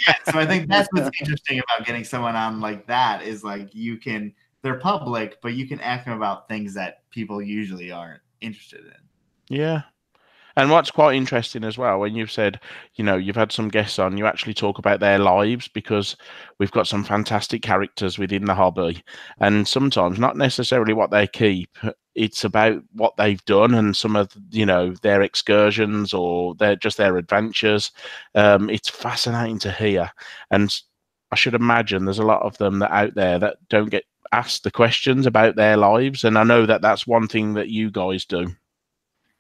Speaker 1: Yeah, so I think that's what's interesting about getting someone on like that is like they're public, but you can ask them about things that people usually aren't interested in.
Speaker 3: Yeah. And what's quite interesting as well, when you've said, you've had some guests on, you actually talk about their lives, because we've got some fantastic characters within the hobby. And sometimes not necessarily what they keep, it's about what they've done and some of, their excursions or their adventures. It's fascinating to hear. And I should imagine there's a lot of them that out there that don't get asked the questions about their lives. And I know that that's one thing that you guys do.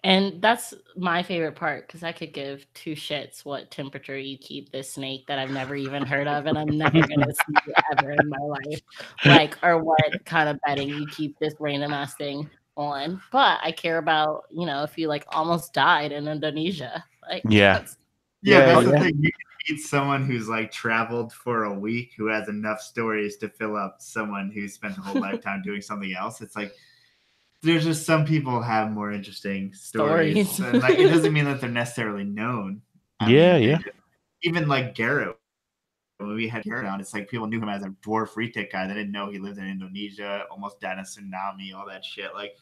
Speaker 2: And that's my favorite part, because I could give two shits what temperature you keep this snake that I've never even heard of and I'm never going to see ever in my life. Like, or what kind of bedding you keep this random ass thing on. But I care about, if you like almost died in Indonesia. Like,
Speaker 1: that's the thing. You can meet someone who's like traveled for a week who has enough stories to fill up someone who spent a whole lifetime doing something else. It's like, there's just some people have more interesting stories. And like, it doesn't mean that they're necessarily known. Even like Garrett, when we had Garrett on, it's like people knew him as a dwarf retic guy. They didn't know he lived in Indonesia, almost died in a tsunami, all that shit. Like,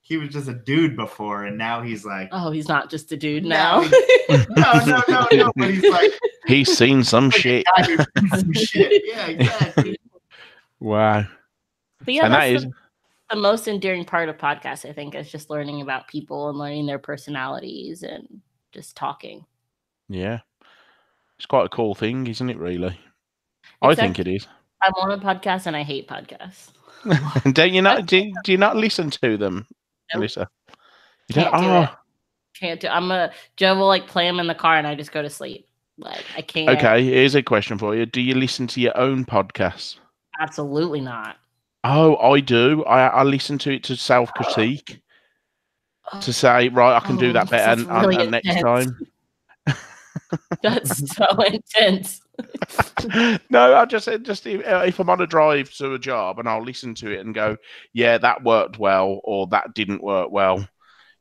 Speaker 1: he was just a dude before, and now he's like,
Speaker 2: oh, he's not just a dude now.
Speaker 1: No, but he's like,
Speaker 3: he's seen some shit.
Speaker 1: Some shit. Yeah, exactly.
Speaker 3: Wow.
Speaker 2: But yeah, that's the most endearing part of podcasts, I think, is just learning about people and learning their personalities and just talking.
Speaker 3: Yeah. It's quite a cool thing, isn't it, really? I think it is.
Speaker 2: I'm on a podcast and I hate podcasts.
Speaker 3: Do you not listen to them, Melissa? You don't?
Speaker 2: Can't do it. Joe will like play them in the car and I just go to sleep. Like, I can't.
Speaker 3: Okay, here's a question for you. Do you listen to your own podcasts?
Speaker 2: Absolutely not.
Speaker 3: Oh, I do. I listen to it to self-critique, to say, right, I can do that better really next time.
Speaker 2: That's so intense.
Speaker 3: No, I just if I'm on a drive to a job and I'll listen to it and go, yeah, that worked well, or that didn't work well.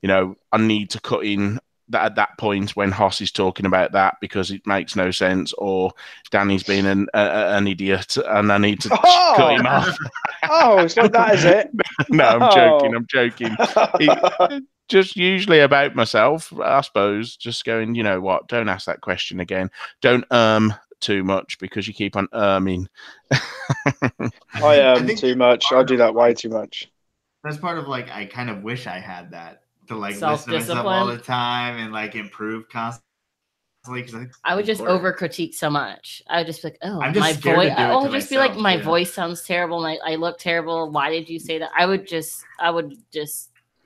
Speaker 3: I need to cut in that at that point when Hoss is talking about that because it makes no sense, or Danny's being an idiot and I need to cut him off.
Speaker 4: So that is it.
Speaker 3: No, I'm joking. Just usually about myself, I suppose. Just going, you know what? Don't ask that question again. Don't too much because you keep on erming.
Speaker 4: I too much. I do that way too much.
Speaker 1: That's part of like I kind of wish I had that to like listen to myself all the time and like improve constantly.
Speaker 2: I would just over critique so much. I would just be like, oh, my voice. I would just be like, my voice sounds terrible. I look terrible. Why did you say that? I would just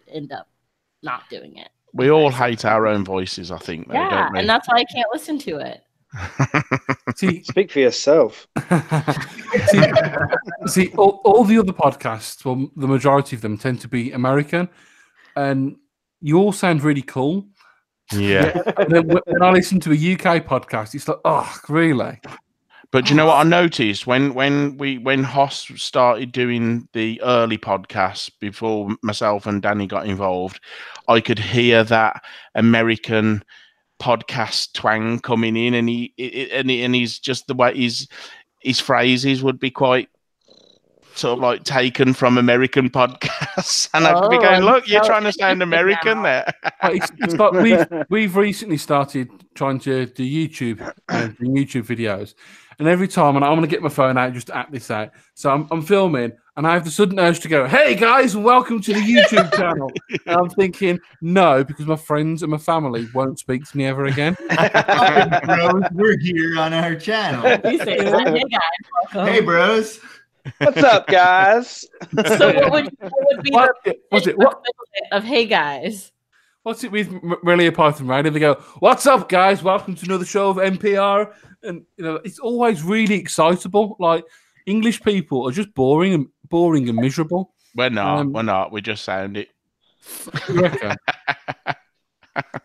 Speaker 2: end up not doing it.
Speaker 3: We all hate our own voices, I think. Though, don't we?
Speaker 2: And that's why I can't listen to it.
Speaker 4: Speak for yourself.
Speaker 5: see all the other podcasts, well, the majority of them tend to be American, and you all sound really cool.
Speaker 3: Yeah.
Speaker 5: And then when I listen to a UK podcast, it's like, oh, really?
Speaker 3: But you know what I noticed when Hoss started doing the early podcasts before myself and Danny got involved, I could hear that American podcast twang coming in, and he's just the way his phrases would be quite sort of like taken from American podcasts, and I could be going, "Look, you're trying to sound American there."
Speaker 5: It's like we've recently started trying to do YouTube videos, and every time, and I'm going to get my phone out just to act this out. So I'm filming, and I have the sudden urge to go, "Hey guys, and welcome to the YouTube channel." And I'm thinking, no, because my friends and my family won't speak to me ever again.
Speaker 1: Bros, we're here on our channel.
Speaker 2: You say, "Hey guys, welcome."
Speaker 1: Hey bros.
Speaker 4: What's up, guys?
Speaker 2: So what would be what of "Hey guys"?
Speaker 5: What's it with Morelia Python Radio? They go, "What's up, guys? Welcome to another show of NPR." And it's always really excitable. Like English people are just boring and miserable.
Speaker 3: We're not. We just sound it.
Speaker 5: You reckon?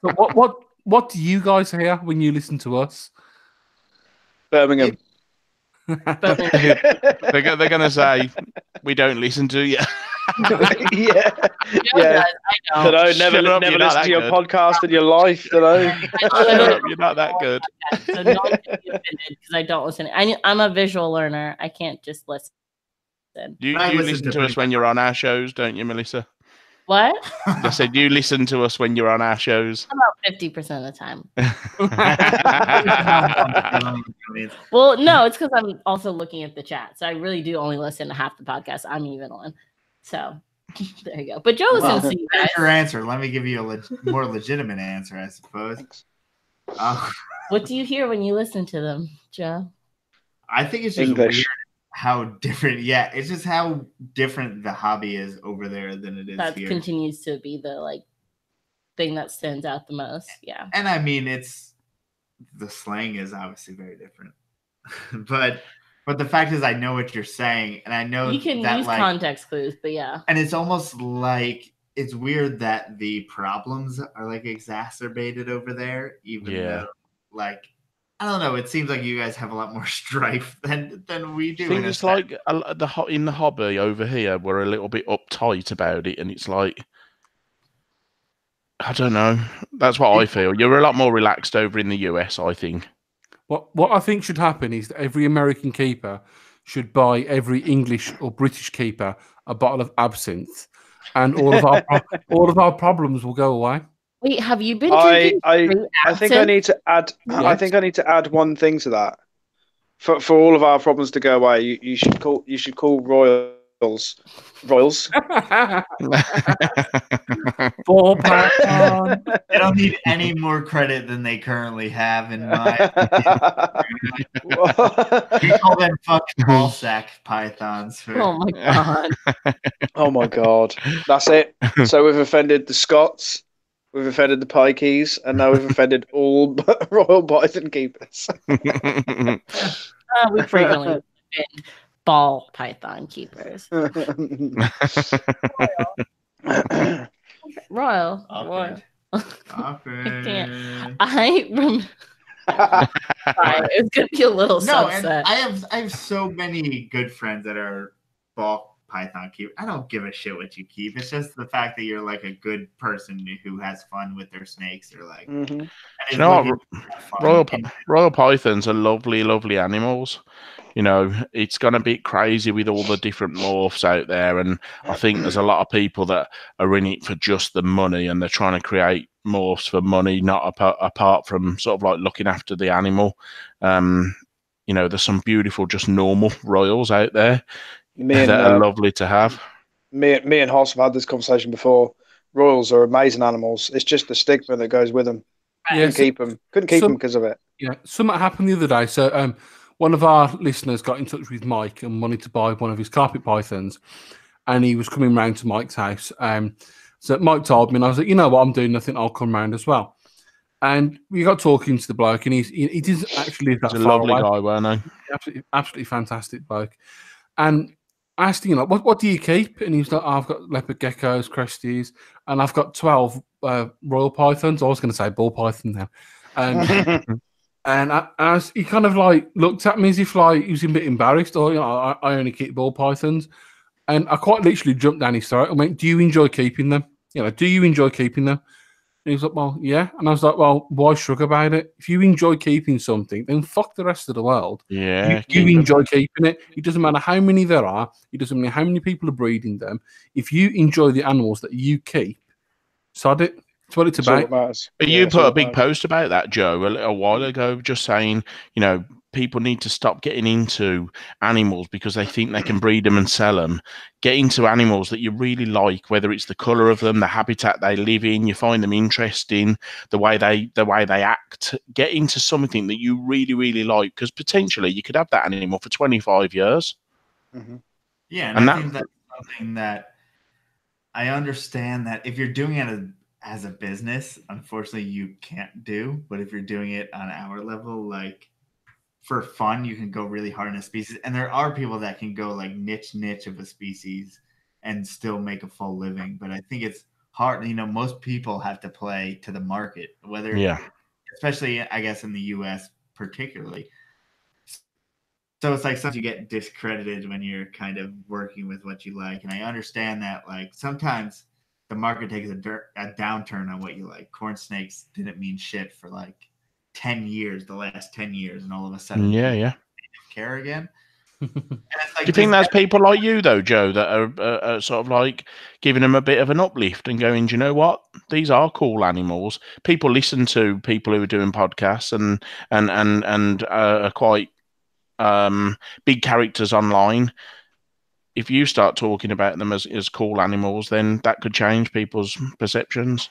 Speaker 5: So what do you guys hear when you listen to us?
Speaker 4: Birmingham.
Speaker 3: They're going to say, "We don't listen to you."
Speaker 4: Yeah.
Speaker 2: I don't.
Speaker 4: Never listen to your podcast in your life.
Speaker 3: You're not that good.
Speaker 2: So no one can be offended because I don't listen. I'm a visual learner. I can't just listen.
Speaker 3: You listen to us when you're on our shows, don't you, Melissa?
Speaker 2: What?
Speaker 3: I said you listen to us when you're on our shows.
Speaker 2: About 50% of the time. Well, no, it's because I'm also looking at the chat. So I really do only listen to half the podcast I'm even on. So there you go. But Joe listens to you guys.
Speaker 1: That's your answer. Let me give you a more legitimate answer, I suppose.
Speaker 2: What do you hear when you listen to them, Joe?
Speaker 1: I think it's just weird how different. Yeah, it's just how different the hobby is over there than it is
Speaker 2: that
Speaker 1: here.
Speaker 2: Continues to be the thing that stands out the most. Yeah,
Speaker 1: and I mean, the slang is obviously very different, but the fact is, I know what you're saying, and I know
Speaker 2: you can use context clues, but yeah,
Speaker 1: and it's almost like it's weird that the problems are exacerbated over there, even though I don't know. It seems like you guys have a lot more strife than we do.
Speaker 3: I think it's like in the hobby over here, we're a little bit uptight about it, and it's like, I don't know. That's what I feel. You're a lot more relaxed over in the US, I think.
Speaker 5: What I think should happen is that every American keeper should buy every English or British keeper a bottle of absinthe, and all of our problems will go away.
Speaker 2: Wait, have you been?
Speaker 4: I think I need to add. Yes. I think I need to add one thing to that. For all of our problems to go away, you should call Royals.
Speaker 5: Ball python.
Speaker 1: They don't need any more credit than they currently have in my. We call them fucking ball sack pythons.
Speaker 2: Oh my god!
Speaker 4: Oh my god! That's it. So we've offended the Scots. We've offended the Pikeys, and now we've offended all Royal Python keepers.
Speaker 2: We frequently offend ball python keepers. Royal. I remember. It's gonna be a little subset.
Speaker 1: I have so many good friends that are ball python keep. I don't give a shit what you keep. It's just the fact that you're a good person who has fun with their snakes, or
Speaker 3: Royal pythons are lovely animals. It's gonna be crazy with all the different morphs out there, and I think there's a lot of people that are in it for just the money, and they're trying to create morphs for money, not apart from sort of looking after the animal. There's some beautiful just normal royals out there that are lovely to have.
Speaker 4: Me and Hoss have had this conversation before. Royals are amazing animals. It's just the stigma that goes with them. Couldn't keep them because of it.
Speaker 5: Yeah, something happened the other day. So one of our listeners got in touch with Mike and wanted to buy one of his carpet pythons, and he was coming round to Mike's house. So Mike told me, and I was like, you know what, I'm doing nothing. I'll come round as well. And we got talking to the bloke, and he doesn't actually live that far away. He's a lovely guy,
Speaker 3: weren't
Speaker 5: he? Absolutely fantastic bloke. And I asked him, what do you keep? And he was like, I've got leopard geckos, cresties, and I've got 12 royal pythons. I was going to say ball python now. And he kind of looked at me as if he was a bit embarrassed. Or I only keep ball pythons. And I quite literally jumped down his throat and went, do you enjoy keeping them? Do you enjoy keeping them? he was like, well, yeah. And I was like, well, why shrug about it? If you enjoy keeping something, then fuck the rest of the world.
Speaker 3: Yeah.
Speaker 5: You enjoy keeping it. It doesn't matter how many there are. It doesn't matter how many people are breeding them. If you enjoy the animals that you keep, sod it. That's what it's about.
Speaker 4: But
Speaker 3: you put a big post about that, Joe, a little while ago, just saying, people need to stop getting into animals because they think they can breed them and sell them. Get into animals that you really like, whether it's the color of them, the habitat they live in, you find them interesting, the way they act. Get into something that you really, really like, because potentially you could have that animal for 25 years.
Speaker 1: Mm-hmm. Yeah, and I think that's something that I understand that if you're doing it as a business, unfortunately you can't do. But if you're doing it on our level, like for fun, you can go really hard in a species. And there are people that can go like niche of a species and still make a full living. But I think it's hard. Most people have to play to the market, especially I guess in the US particularly. So it's like sometimes you get discredited when you're kind of working with what you like. And I understand that like sometimes the market takes a downturn on what you like. Corn snakes didn't mean shit for like 10 years, the last 10 years, and all of a sudden care again.
Speaker 3: Like, do you think that's people like you though, Joe, that are sort of like giving them a bit of an uplift and going, do you know what, these are cool animals? People listen to people who are doing podcasts and are quite big characters online. If you start talking about them as cool animals, then that could change people's perceptions.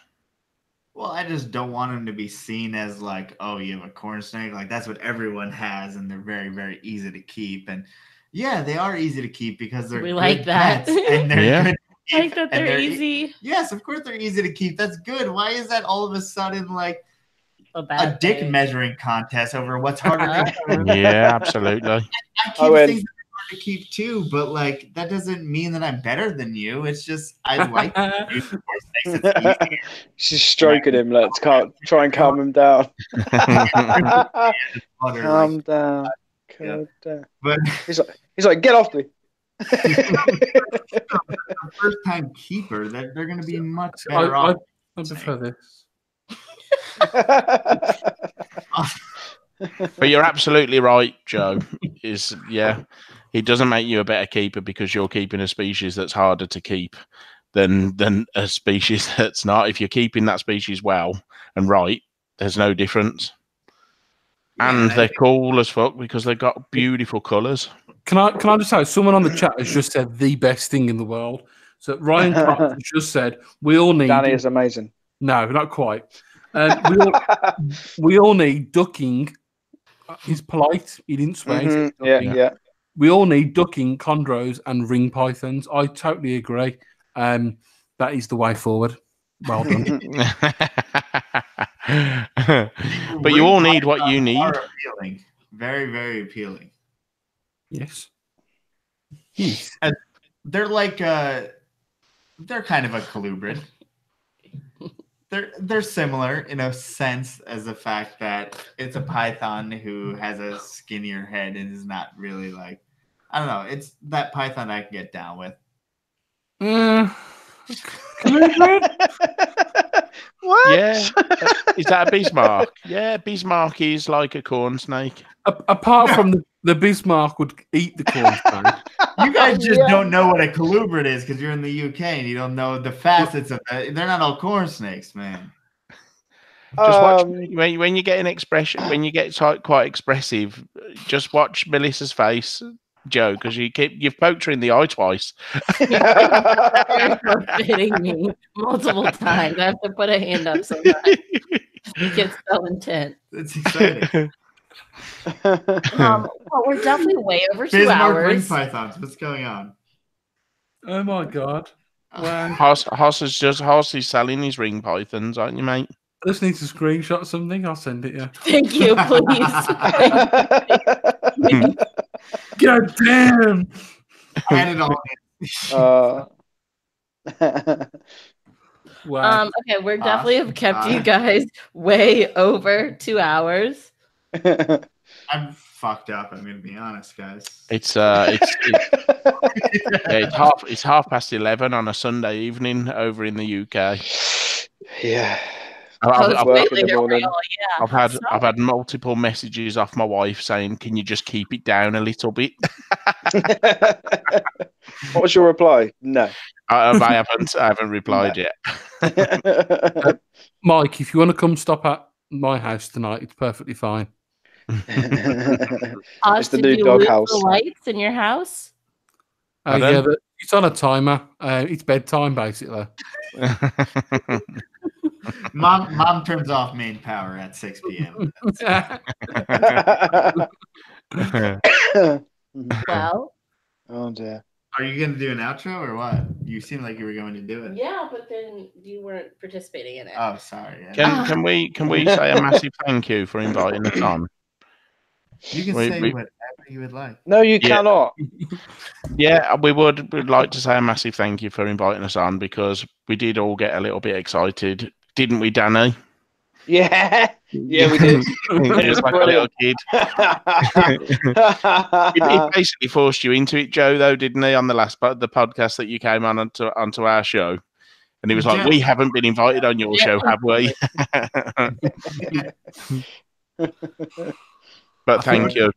Speaker 1: Well, I just don't want them to be seen as like, oh, you have a corn snake. Like that's what everyone has, and they're very, very easy to keep. And yeah, they are easy to keep because they're
Speaker 2: we like that,
Speaker 1: and they're good.
Speaker 2: Like that they're easy.
Speaker 1: Yes, of course they're easy to keep. That's good. Why is that all of a sudden like
Speaker 2: a
Speaker 1: dick measuring contest over what's harder to keep?
Speaker 3: Yeah, absolutely.
Speaker 1: I keep things to keep too, but like that doesn't mean that I'm better than you. It's just I like to
Speaker 4: She's stroking him. Let's try and calm him down. Calm down.
Speaker 1: But
Speaker 4: he's like, get off me.
Speaker 1: First time keeper, that they're going to be much better off.
Speaker 5: I prefer this.
Speaker 3: But you're absolutely right, Joe. It doesn't make you a better keeper because you're keeping a species that's harder to keep than a species that's not. If you're keeping that species well and right, there's no difference. And they're cool as fuck because they've got beautiful colours.
Speaker 5: Can I just say, someone on the chat has just said the best thing in the world. So Ryan Cox just said, we all need...
Speaker 4: Danny is amazing.
Speaker 5: No, not quite. We all need ducking. He's polite. He didn't swear.
Speaker 4: Mm-hmm. Yeah.
Speaker 5: We all need ducking, chondros, and ring pythons. I totally agree. That is the way forward. Well done.
Speaker 3: But you all need what you need.
Speaker 1: Appealing. Very, very appealing.
Speaker 5: Yes.
Speaker 1: And they're like they're kind of a colubrid. They're similar in a sense as the fact that it's a python who has a skinnier head and is not really like, I don't know. It's that python I can get down with.
Speaker 4: What?
Speaker 3: Yeah. Is that a Bismarck? Yeah, Bismarck is like a corn snake.
Speaker 5: Apart from the Bismarck would eat the corn snake.
Speaker 1: You guys just don't know what a colubrid is because you're in the UK and you don't know the facets of it. They're not all corn snakes, man.
Speaker 3: Just watch when you get an expression, when you get quite expressive, just watch Melissa's face, Joe, because you've poked her in the eye twice.
Speaker 2: Hitting me multiple times. I have to put a hand up sometimes. It gets so intense.
Speaker 1: It's exciting.
Speaker 2: Well, we're definitely way over 2
Speaker 1: Bismarck
Speaker 2: hours.
Speaker 1: ring pythons. What's going on?
Speaker 5: Oh my god! Wow.
Speaker 3: Hoss is selling his ring pythons, aren't you, mate?
Speaker 5: I just need to screenshot something. I'll send it. Yeah.
Speaker 2: Thank you, please.
Speaker 5: God damn!
Speaker 1: I had it all.
Speaker 5: Wow.
Speaker 2: Okay, we're definitely have kept you guys way over 2 hours.
Speaker 1: I'm fucked up. I'm gonna be honest, guys.
Speaker 3: It's 11:30 on a Sunday evening over in the UK.
Speaker 4: Yeah.
Speaker 3: I've had multiple messages off my wife saying, "Can you just keep it down a little bit?"
Speaker 4: What was your reply? No.
Speaker 3: I haven't replied yet.
Speaker 5: Mike, if you want to come stop at my house tonight, it's perfectly fine.
Speaker 4: It's the new dog house.
Speaker 2: The lights in your house?
Speaker 5: Yeah, it's on a timer. It's bedtime, basically.
Speaker 1: Mom turns off main power at 6 p.m.
Speaker 2: Well.
Speaker 4: Oh dear.
Speaker 1: Are you going to do an outro or what? You seem like you were going to do it.
Speaker 2: Yeah, but then you weren't participating in it.
Speaker 1: Oh, sorry.
Speaker 3: Can we say a massive thank you for inviting us on?
Speaker 1: You can say whatever you would like.
Speaker 4: No, you cannot.
Speaker 3: Yeah, we'd like to say a massive thank you for inviting us on, because we did all get a little bit excited, didn't we, Danny?
Speaker 4: Yeah, we did.
Speaker 3: Just like a little kid. He basically forced you into it, Joe, though, didn't he? On the podcast that you came on onto our show, and he was like, "We haven't been invited on your show, have we?" But thank you.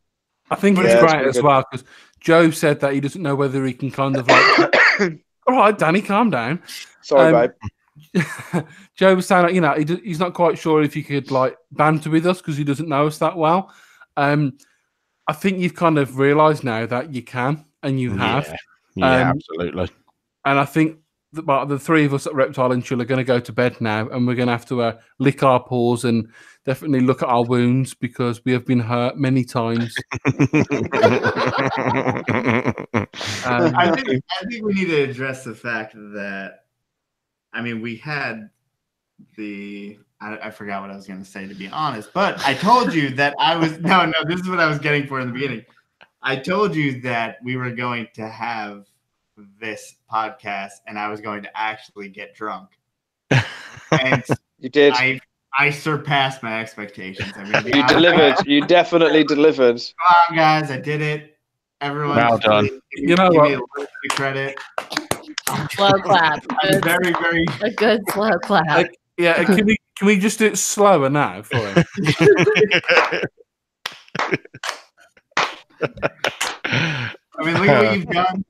Speaker 5: I think it's great as well, because Joe said that he doesn't know whether he can kind of like. All right, Danny, calm down.
Speaker 4: Sorry, babe.
Speaker 5: Joe was saying, he's not quite sure if he could like banter with us because he doesn't know us that well. I think you've kind of realised now that you can, and you have.
Speaker 3: Yeah, absolutely.
Speaker 5: And I think the three of us at Reptile N Chill are going to go to bed now, and we're going to have to lick our paws and definitely look at our wounds, because we have been hurt many times.
Speaker 1: I think we need to address the fact that, we had I forgot what I was going to say, to be honest, but I told you that this is what I was getting for in the beginning. I told you that we were going to have this podcast and I was going to actually get drunk. And
Speaker 4: you did.
Speaker 1: I surpassed my expectations.
Speaker 4: You delivered. You definitely delivered.
Speaker 1: Come on, guys. I did it. Everyone,
Speaker 3: well done.
Speaker 1: Give me a little bit of credit.
Speaker 2: Slow clap.
Speaker 1: Very, very
Speaker 2: a good slow clap.
Speaker 5: Can we just do it slower now for him?
Speaker 1: Look at what you've done.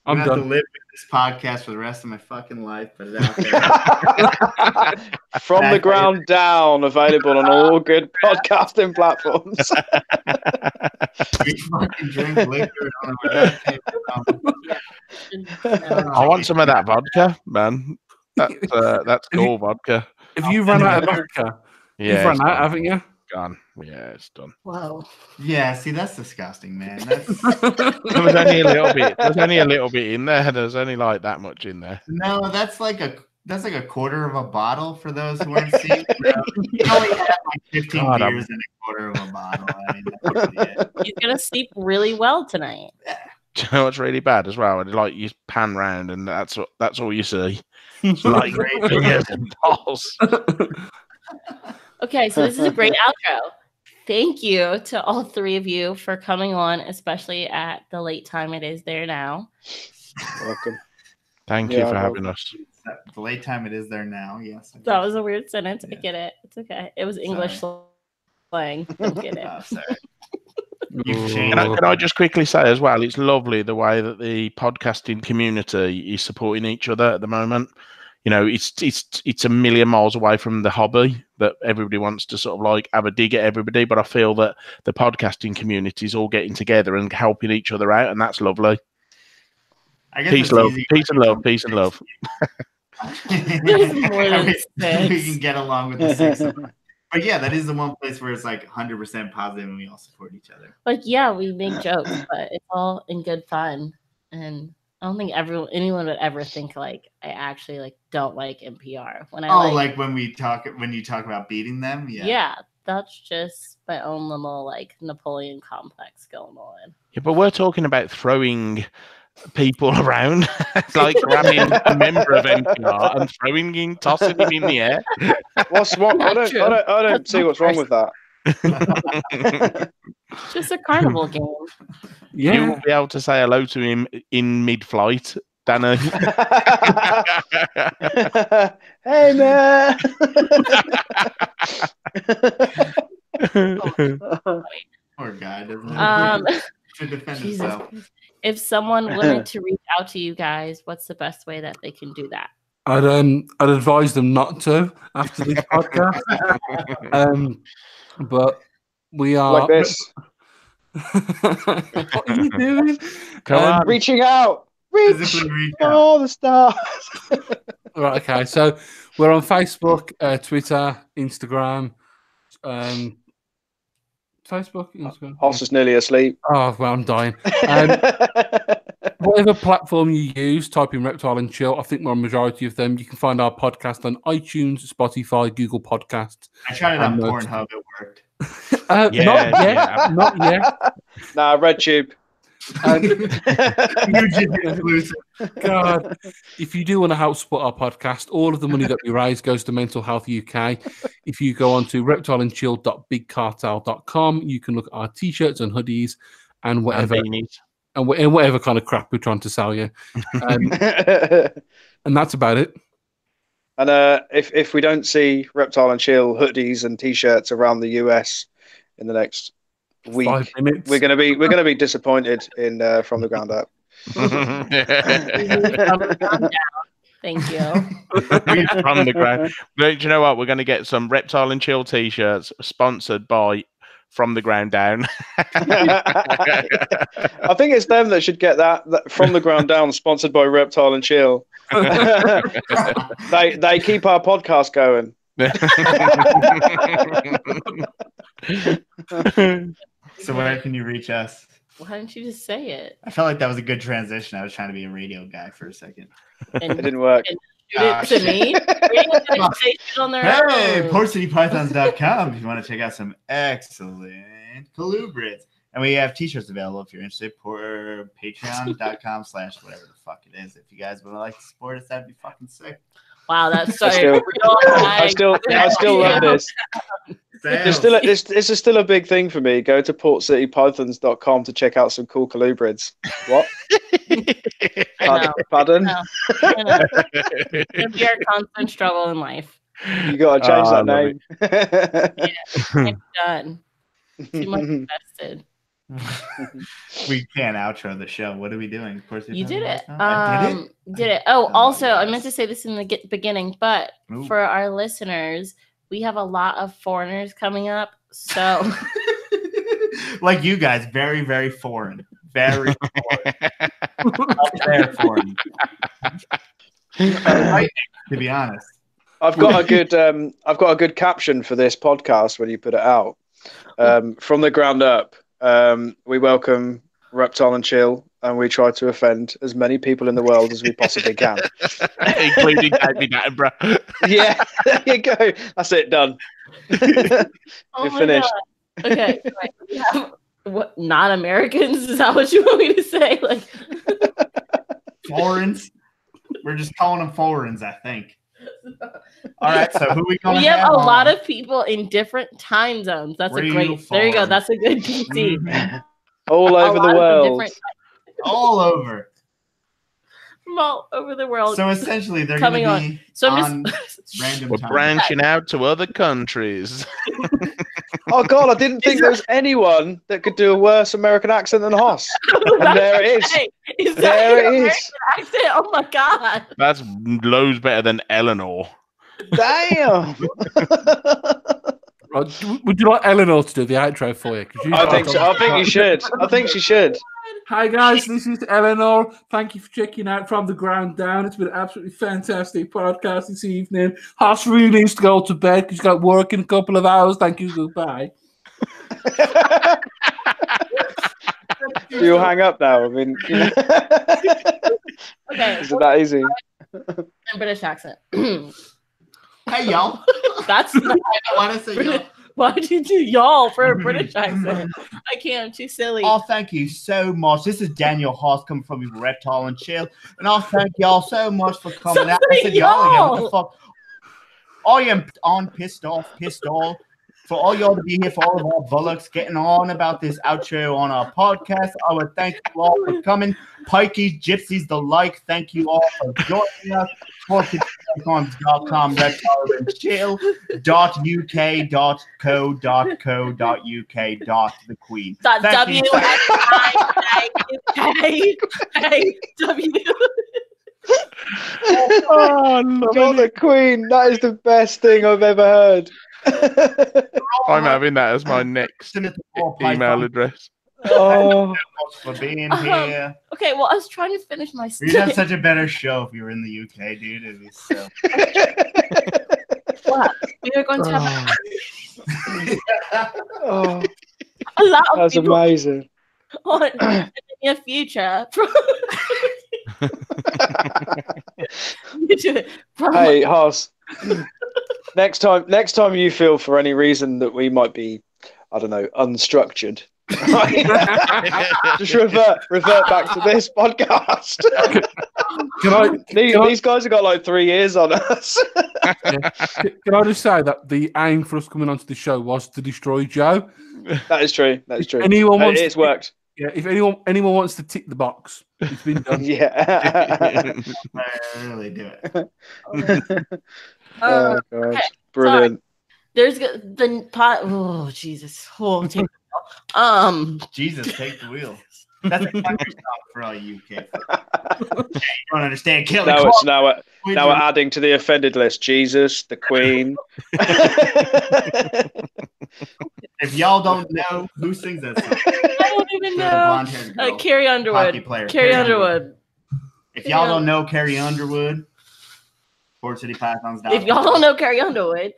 Speaker 5: I'm
Speaker 1: going to
Speaker 5: done.
Speaker 1: have to live with this podcast for the rest of my fucking life. Put it out there.
Speaker 4: From the ground down, available on all good podcasting platforms.
Speaker 1: We fucking drink liquor.
Speaker 3: I want some of that vodka, man. That's cool vodka.
Speaker 5: If you run out of vodka, you've run out, haven't you?
Speaker 3: Gone. Yeah, it's done.
Speaker 2: Whoa.
Speaker 1: Yeah, see, that's disgusting, man.
Speaker 3: There was only a little bit. There's only a little bit in there. There's only like that much in there.
Speaker 1: No, that's like a quarter of a bottle for those who aren't seeing. You only have like 15 beers in a quarter of a bottle.
Speaker 2: He's gonna sleep really well tonight.
Speaker 3: Do you know what's really bad as well? Like, you pan round and that's all you see. It's like fingers and balls.
Speaker 2: Okay, so this is a great outro. Thank you to all three of you for coming on, especially at the late time it is there now.
Speaker 4: Welcome.
Speaker 3: Thank you for having us.
Speaker 1: The late time it is there now, yes.
Speaker 2: That was a weird sentence. Yeah. I get it. It's okay. It was English slang. I get it.
Speaker 1: Sorry.
Speaker 3: Can I just quickly say as well, it's lovely the way that the podcasting community is supporting each other at the moment. It's a million miles away from the hobby that everybody wants to sort of like have a dig at everybody, but I feel that the podcasting community is all getting together and helping each other out, and that's lovely. Peace and love. We
Speaker 1: can get along with the six. But yeah, that is the one place where it's like 100% positive and we all support each other.
Speaker 2: Like, yeah, we make jokes, but it's all in good fun. And I don't think anyone would ever think like I actually like don't like NPR. When you talk about beating them, yeah, that's just my own little like Napoleon complex going on.
Speaker 3: Yeah, but we're talking about throwing people around, like grabbing a member of NPR and tossing him in the air.
Speaker 4: What's wrong? I don't see what's wrong with that.
Speaker 2: Just a carnival game.
Speaker 3: Yeah. You will be able to say hello to him in mid-flight Danny.
Speaker 4: Hey, man.
Speaker 1: Poor guy doesn't have to defend himself.
Speaker 2: If someone wanted to reach out to you guys, what's the best way that they can do that?
Speaker 5: I'd advise them not to after this podcast. But we are
Speaker 4: like this.
Speaker 5: What are you doing?
Speaker 3: Come on.
Speaker 4: Reaching out. Reach for all the stars.
Speaker 5: Right, okay. So we're on Facebook, Twitter, Instagram. Facebook, Instagram.
Speaker 4: Hoss is nearly asleep.
Speaker 5: Oh, well, I'm dying. Whatever platform you use, type in Reptile N Chill. I think we're a majority of them. You can find our podcast on iTunes, Spotify, Google Podcasts.
Speaker 1: I tried it on Pornhub. It worked.
Speaker 5: Not yet. Not yet.
Speaker 4: Nah, RedTube.
Speaker 5: God, if you do want to help support our podcast, all of the money that we raise goes to Mental Health UK. If you go on to reptileandchill.bigcartel.com, you can look at our t-shirts and hoodies and whatever and whatever kind of crap we're trying to sell you. And that's about it.
Speaker 4: And if we don't see Reptile and Chill hoodies and t-shirts around the US in the next week,
Speaker 5: 5 minutes.
Speaker 4: we're gonna be disappointed in From the Ground Up.
Speaker 2: Thank you.
Speaker 3: From the ground. Do you know what? We're going to get some Reptile and Chill t-shirts sponsored by From the Ground Down.
Speaker 4: I think it's them that should get that From the Ground Down sponsored by Reptile and Chill. They keep our podcast going.
Speaker 1: So where can you reach us?
Speaker 2: Why didn't you just say it?
Speaker 1: I felt like that was a good transition. I was trying to be a radio guy for a second.
Speaker 2: And,
Speaker 4: it didn't work.
Speaker 2: And shoot it to me. On their
Speaker 1: hey, Theportcitypythons.com if you want to check out some excellent colubrids. And we have t-shirts available if you're interested. Patreon.com/whatever the fuck it is. If you guys would like to support us, that'd be fucking sick.
Speaker 2: Wow, that's so
Speaker 4: I still love this. This is still a big thing for me. Go to portcitypythons.com to check out some cool colubrids. What? Pardon?
Speaker 2: I know. It'll be our constant struggle in life.
Speaker 4: You gotta change that name.
Speaker 2: Yeah, it's done. Too much invested.
Speaker 1: We can't outro the show. What are we doing?
Speaker 2: You did it.
Speaker 1: Did it?
Speaker 2: Oh, also, I meant to say this in the beginning, but for our listeners, we have a lot of foreigners coming up. So,
Speaker 1: like you guys, very, very foreign. Very foreign. Very foreign. To be honest,
Speaker 4: I've got a good caption for this podcast when you put it out. From the ground up. We welcome Reptile and Chill, and we try to offend as many people in the world as we possibly can,
Speaker 3: including David Attenborough.
Speaker 4: Yeah, there you go. That's it. Done. You're finished.
Speaker 2: God. Okay. Right. What? Not Americans? Is that what you want me to say? Like
Speaker 1: foreigners? We're just calling them foreigners, I think. All right, so who we going to
Speaker 2: have? We have a lot of people in different time zones. That's a great. There you go. That's a good PC.
Speaker 4: All over the world.
Speaker 1: All over.
Speaker 2: From all over the world.
Speaker 1: So essentially, they're coming on. So on random.
Speaker 3: We're branching out to other countries.
Speaker 4: Oh God, I didn't think there was anyone that could do a worse American accent than Hoss. And there it is. There it is.
Speaker 2: Accent? Oh my God.
Speaker 3: That's loads better than Eleanor.
Speaker 4: Damn.
Speaker 5: Would you like Eleanor to do the outro for you?
Speaker 4: I think so. I think you should. I think she should.
Speaker 5: Hi guys, this is Eleanor. Thank you for checking out From the Ground Down. It's been an absolutely fantastic podcast this evening. Hoss really needs to go to bed because he's got work in a couple of hours. Thank you. Goodbye.
Speaker 4: You'll hang up now. I mean,
Speaker 2: okay,
Speaker 4: is it that easy?
Speaker 2: British accent.
Speaker 1: Hey y'all.
Speaker 2: That's not
Speaker 1: I want to say y'all.
Speaker 2: Why'd you do y'all for a British accent? I can't. I'm too silly.
Speaker 1: Oh, thank you so much. This is Daniel Hoss coming from Reptile and Chill. And I'll thank y'all so much for coming out. I said y'all again. What the fuck? I am on pissed off for all y'all to be here, for all of our bullocks getting on about this outro on our podcast. I would thank you all for coming. Pikeys, gypsies, the like. Thank you all for joining us. Theportcitypythons.com, Reptile N Chill, .uk.co.co.uk, the Queen.
Speaker 2: .w-u-k-w.
Speaker 4: Got the Queen. That is the best thing I've ever heard.
Speaker 3: I'm having that as my next email address.
Speaker 4: Oh,
Speaker 1: for being here.
Speaker 2: Okay, well, I was trying to finish my
Speaker 1: We'd have such a better show if you were in the UK, dude. It'd be so.
Speaker 2: What? We are going to have
Speaker 4: oh,
Speaker 2: a lot of
Speaker 4: that's
Speaker 2: people
Speaker 4: amazing.
Speaker 2: on in the near future.
Speaker 4: Hey, Haas. Next time you feel for any reason that we might be, I don't know, unstructured, just revert back to this podcast. These guys have got like 3 years on us.
Speaker 5: Can I just say that the aim for us coming onto the show was to destroy Joe?
Speaker 4: That is true. It's worked.
Speaker 5: Yeah, if anyone wants to tick the box, it's been done.
Speaker 4: Yeah.
Speaker 1: I really do it.
Speaker 4: Oh, God.
Speaker 2: Okay.
Speaker 4: Brilliant.
Speaker 2: Sorry. There's the pot. Oh, Jesus. Oh,
Speaker 1: Jesus, take the wheel. That's a country song for all you kids. You don't understand. Kelly
Speaker 4: Now we're adding to the offended list. Jesus, the Queen.
Speaker 1: If y'all don't know who sings that song,
Speaker 2: I don't even know. Carrie Underwood. Carrie Underwood.
Speaker 1: If y'all don't know Carrie Underwood, Theportcitypythons.com.
Speaker 2: If y'all don't know Carrie Underwood,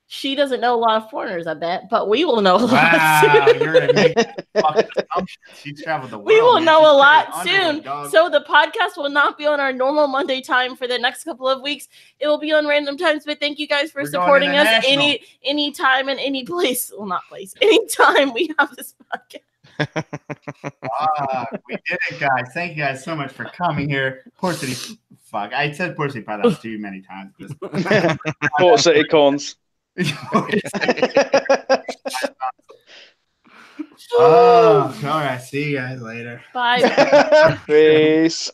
Speaker 2: she doesn't know a lot of foreigners, I bet, but we will know a lot soon.
Speaker 1: You're making fucking assumptions. She's traveled the world.
Speaker 2: We will know a lot
Speaker 1: Underwood,
Speaker 2: soon.
Speaker 1: dog.
Speaker 2: So the podcast will not be on our normal Monday time for the next couple of weeks. It will be on random times, but thank you guys for supporting us any time and any place. Well, not place. Anytime we have this podcast.
Speaker 1: We did it, guys. Thank you guys so much for coming here. Port City. Fuck. I said Port City Pythons too many times.
Speaker 4: Port City Corns.
Speaker 1: All right. See you guys later.
Speaker 2: Bye.
Speaker 4: Peace.